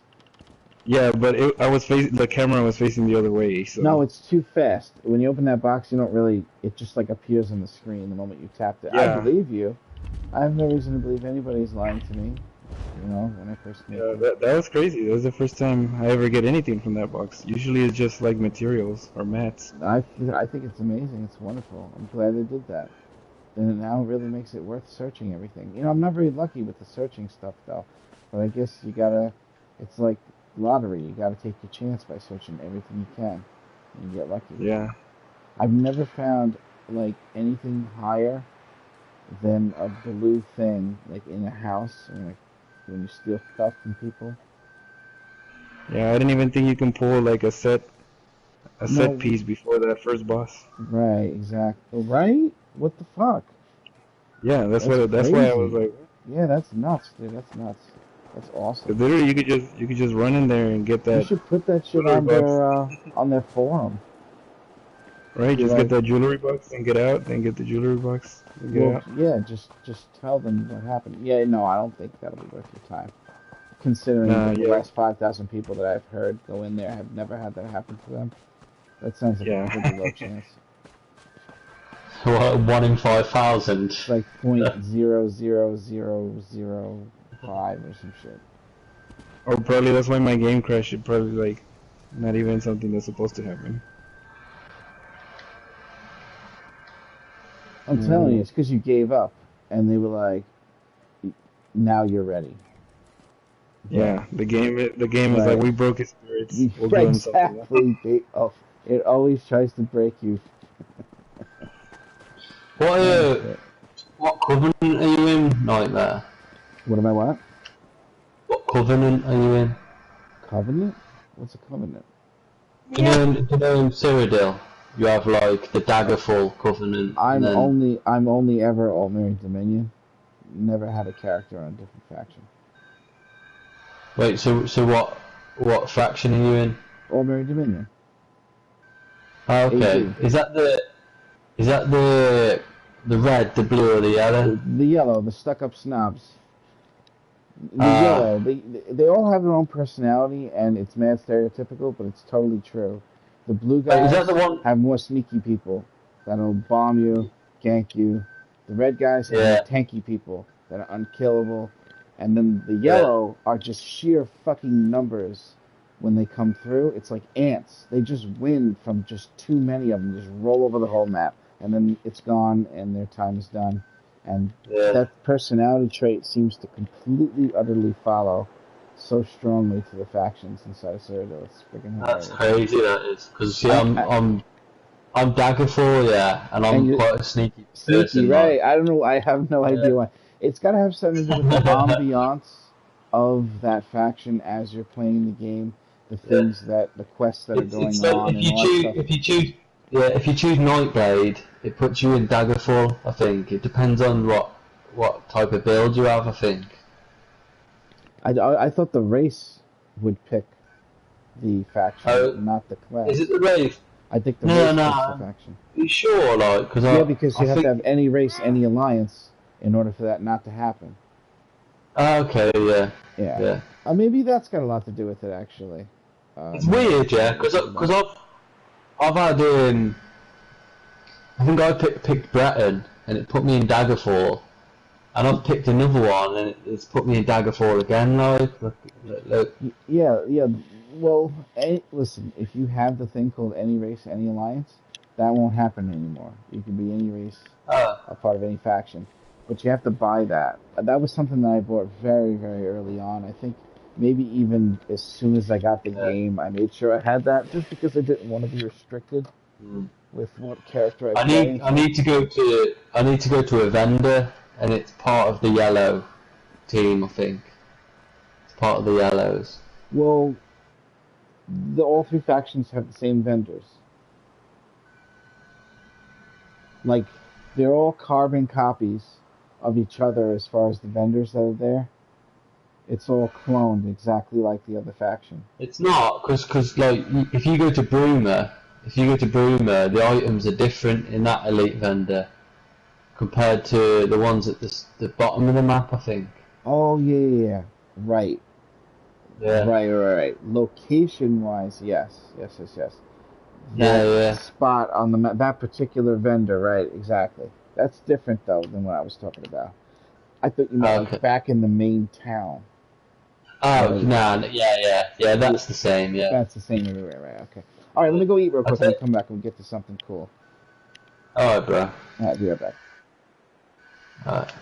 Yeah, but the camera was facing the other way. So. No, it's too fast. When you open that box, you don't really. It just like appears on the screen the moment you tapped it. Yeah. I believe you. I have no reason to believe anybody's lying to me. You know, when I first made that was crazy. That was the first time I ever get anything from that box. Usually it's just like materials or mats. I think it's amazing. It's wonderful. I'm glad they did that. And it now really makes it worth searching everything. You know, I'm not very lucky with the searching stuff though. But I guess you gotta. It's like lottery. You gotta take your chance by searching everything you can, and you get lucky. Yeah. I've never found like anything higher than a blue thing, like in a house, or like when you steal stuff from people. Yeah, I didn't even think you can pull like a set piece before that first boss. Right, exactly. Right? What the fuck? Yeah, that's why I was like. Yeah, that's nuts, dude. That's nuts. That's awesome. Literally, you could just run in there and get that. You should put that shit on their forum. Right, just get that jewelry box and get out, then get the jewelry box and get out. Yeah, just tell them what happened. Yeah, no, I don't think that'll be worth your time. Considering the last 5,000 people that I've heard go in there have never had that happen to them. That sounds like a pretty low chance. What, 1 in 5,000? It's like 0.00005 or some shit. Or probably that's why my game crashed. It probably like not even something that's supposed to happen. I'm telling you, it's because you gave up, and they were like, "Now you're ready." Yeah, the game was like, we broke his spirits. We'll exactly. It always tries to break you. What covenant are you in, Nightmare? What am I what? What covenant are you in? Covenant? What's a covenant? You know in Cyrodiil, you have like the Daggerfall covenant. I'm only ever Aldmeri Dominion. Never had a character on a different faction. Wait, so what faction are you in? Aldmeri Dominion. Oh, okay. AD. Is that the red, the blue, or the yellow? The yellow, the stuck-up snobs. The yellow. They all have their own personality, and it's mad stereotypical, but it's totally true. The blue guys have more sneaky people that'll bomb you, gank you. The red guys have more tanky people that are unkillable. And then the yellow are just sheer fucking numbers when they come through. It's like ants. They just win from just too many of them. Just roll over the whole map. And then it's gone and their time is done. And that personality trait seems to completely, utterly follow so strongly to the factions inside of Cyrodiil. It's freaking hilarious. That's crazy, that is. Because, see, I'm Daggerfall, and I'm quite a sneaky person. Sneaky, right. I don't know. I have no idea why. It's got to have something to do with the ambiance of that faction as you're playing the game. The things the quests that are going on. If you choose Nightblade, it puts you in Daggerfall, I think. It depends on what type of build you have, I think. I thought the race would pick the faction, not the class. Is it the race? I think the race is the faction. Are you sure? Like, because because you have to have any race, any alliance, in order for that not to happen. Okay, yeah. Maybe that's got a lot to do with it, actually. It's weird, yeah, because I've had I think I picked Breton, and it put me in Daggerfall, and I've picked another one, and it's put me in Daggerfall again. Look. Yeah. Well, listen, if you have the thing called any race, any alliance, that won't happen anymore. You can be any race, a part of any faction, but you have to buy that. That was something that I bought very, very early on. I think maybe even as soon as I got the game, I made sure I had that, just because I didn't want to be restricted with what character I play. I need to go to a vendor, and it's part of the yellow team. I think it's part of the yellows. Well, all three factions have the same vendors. Like, they're all carbon copies of each other as far as the vendors that are there. It's all cloned exactly like the other faction. It's not, because like, if you go to Bruma, the items are different in that elite vendor compared to the ones at the bottom of the map, I think. Oh, yeah. Right. Yeah. Right. Location-wise, yes. Yeah. Spot on the map, that particular vendor, right, exactly. That's different, though, than what I was talking about. I thought you meant like back in the main town. Oh, no, yeah, that's the same, yeah. That's the same everywhere, right, okay. Alright, let me go eat real quick and come back and get to something cool. Alright, bro. Alright, be right back. Alright.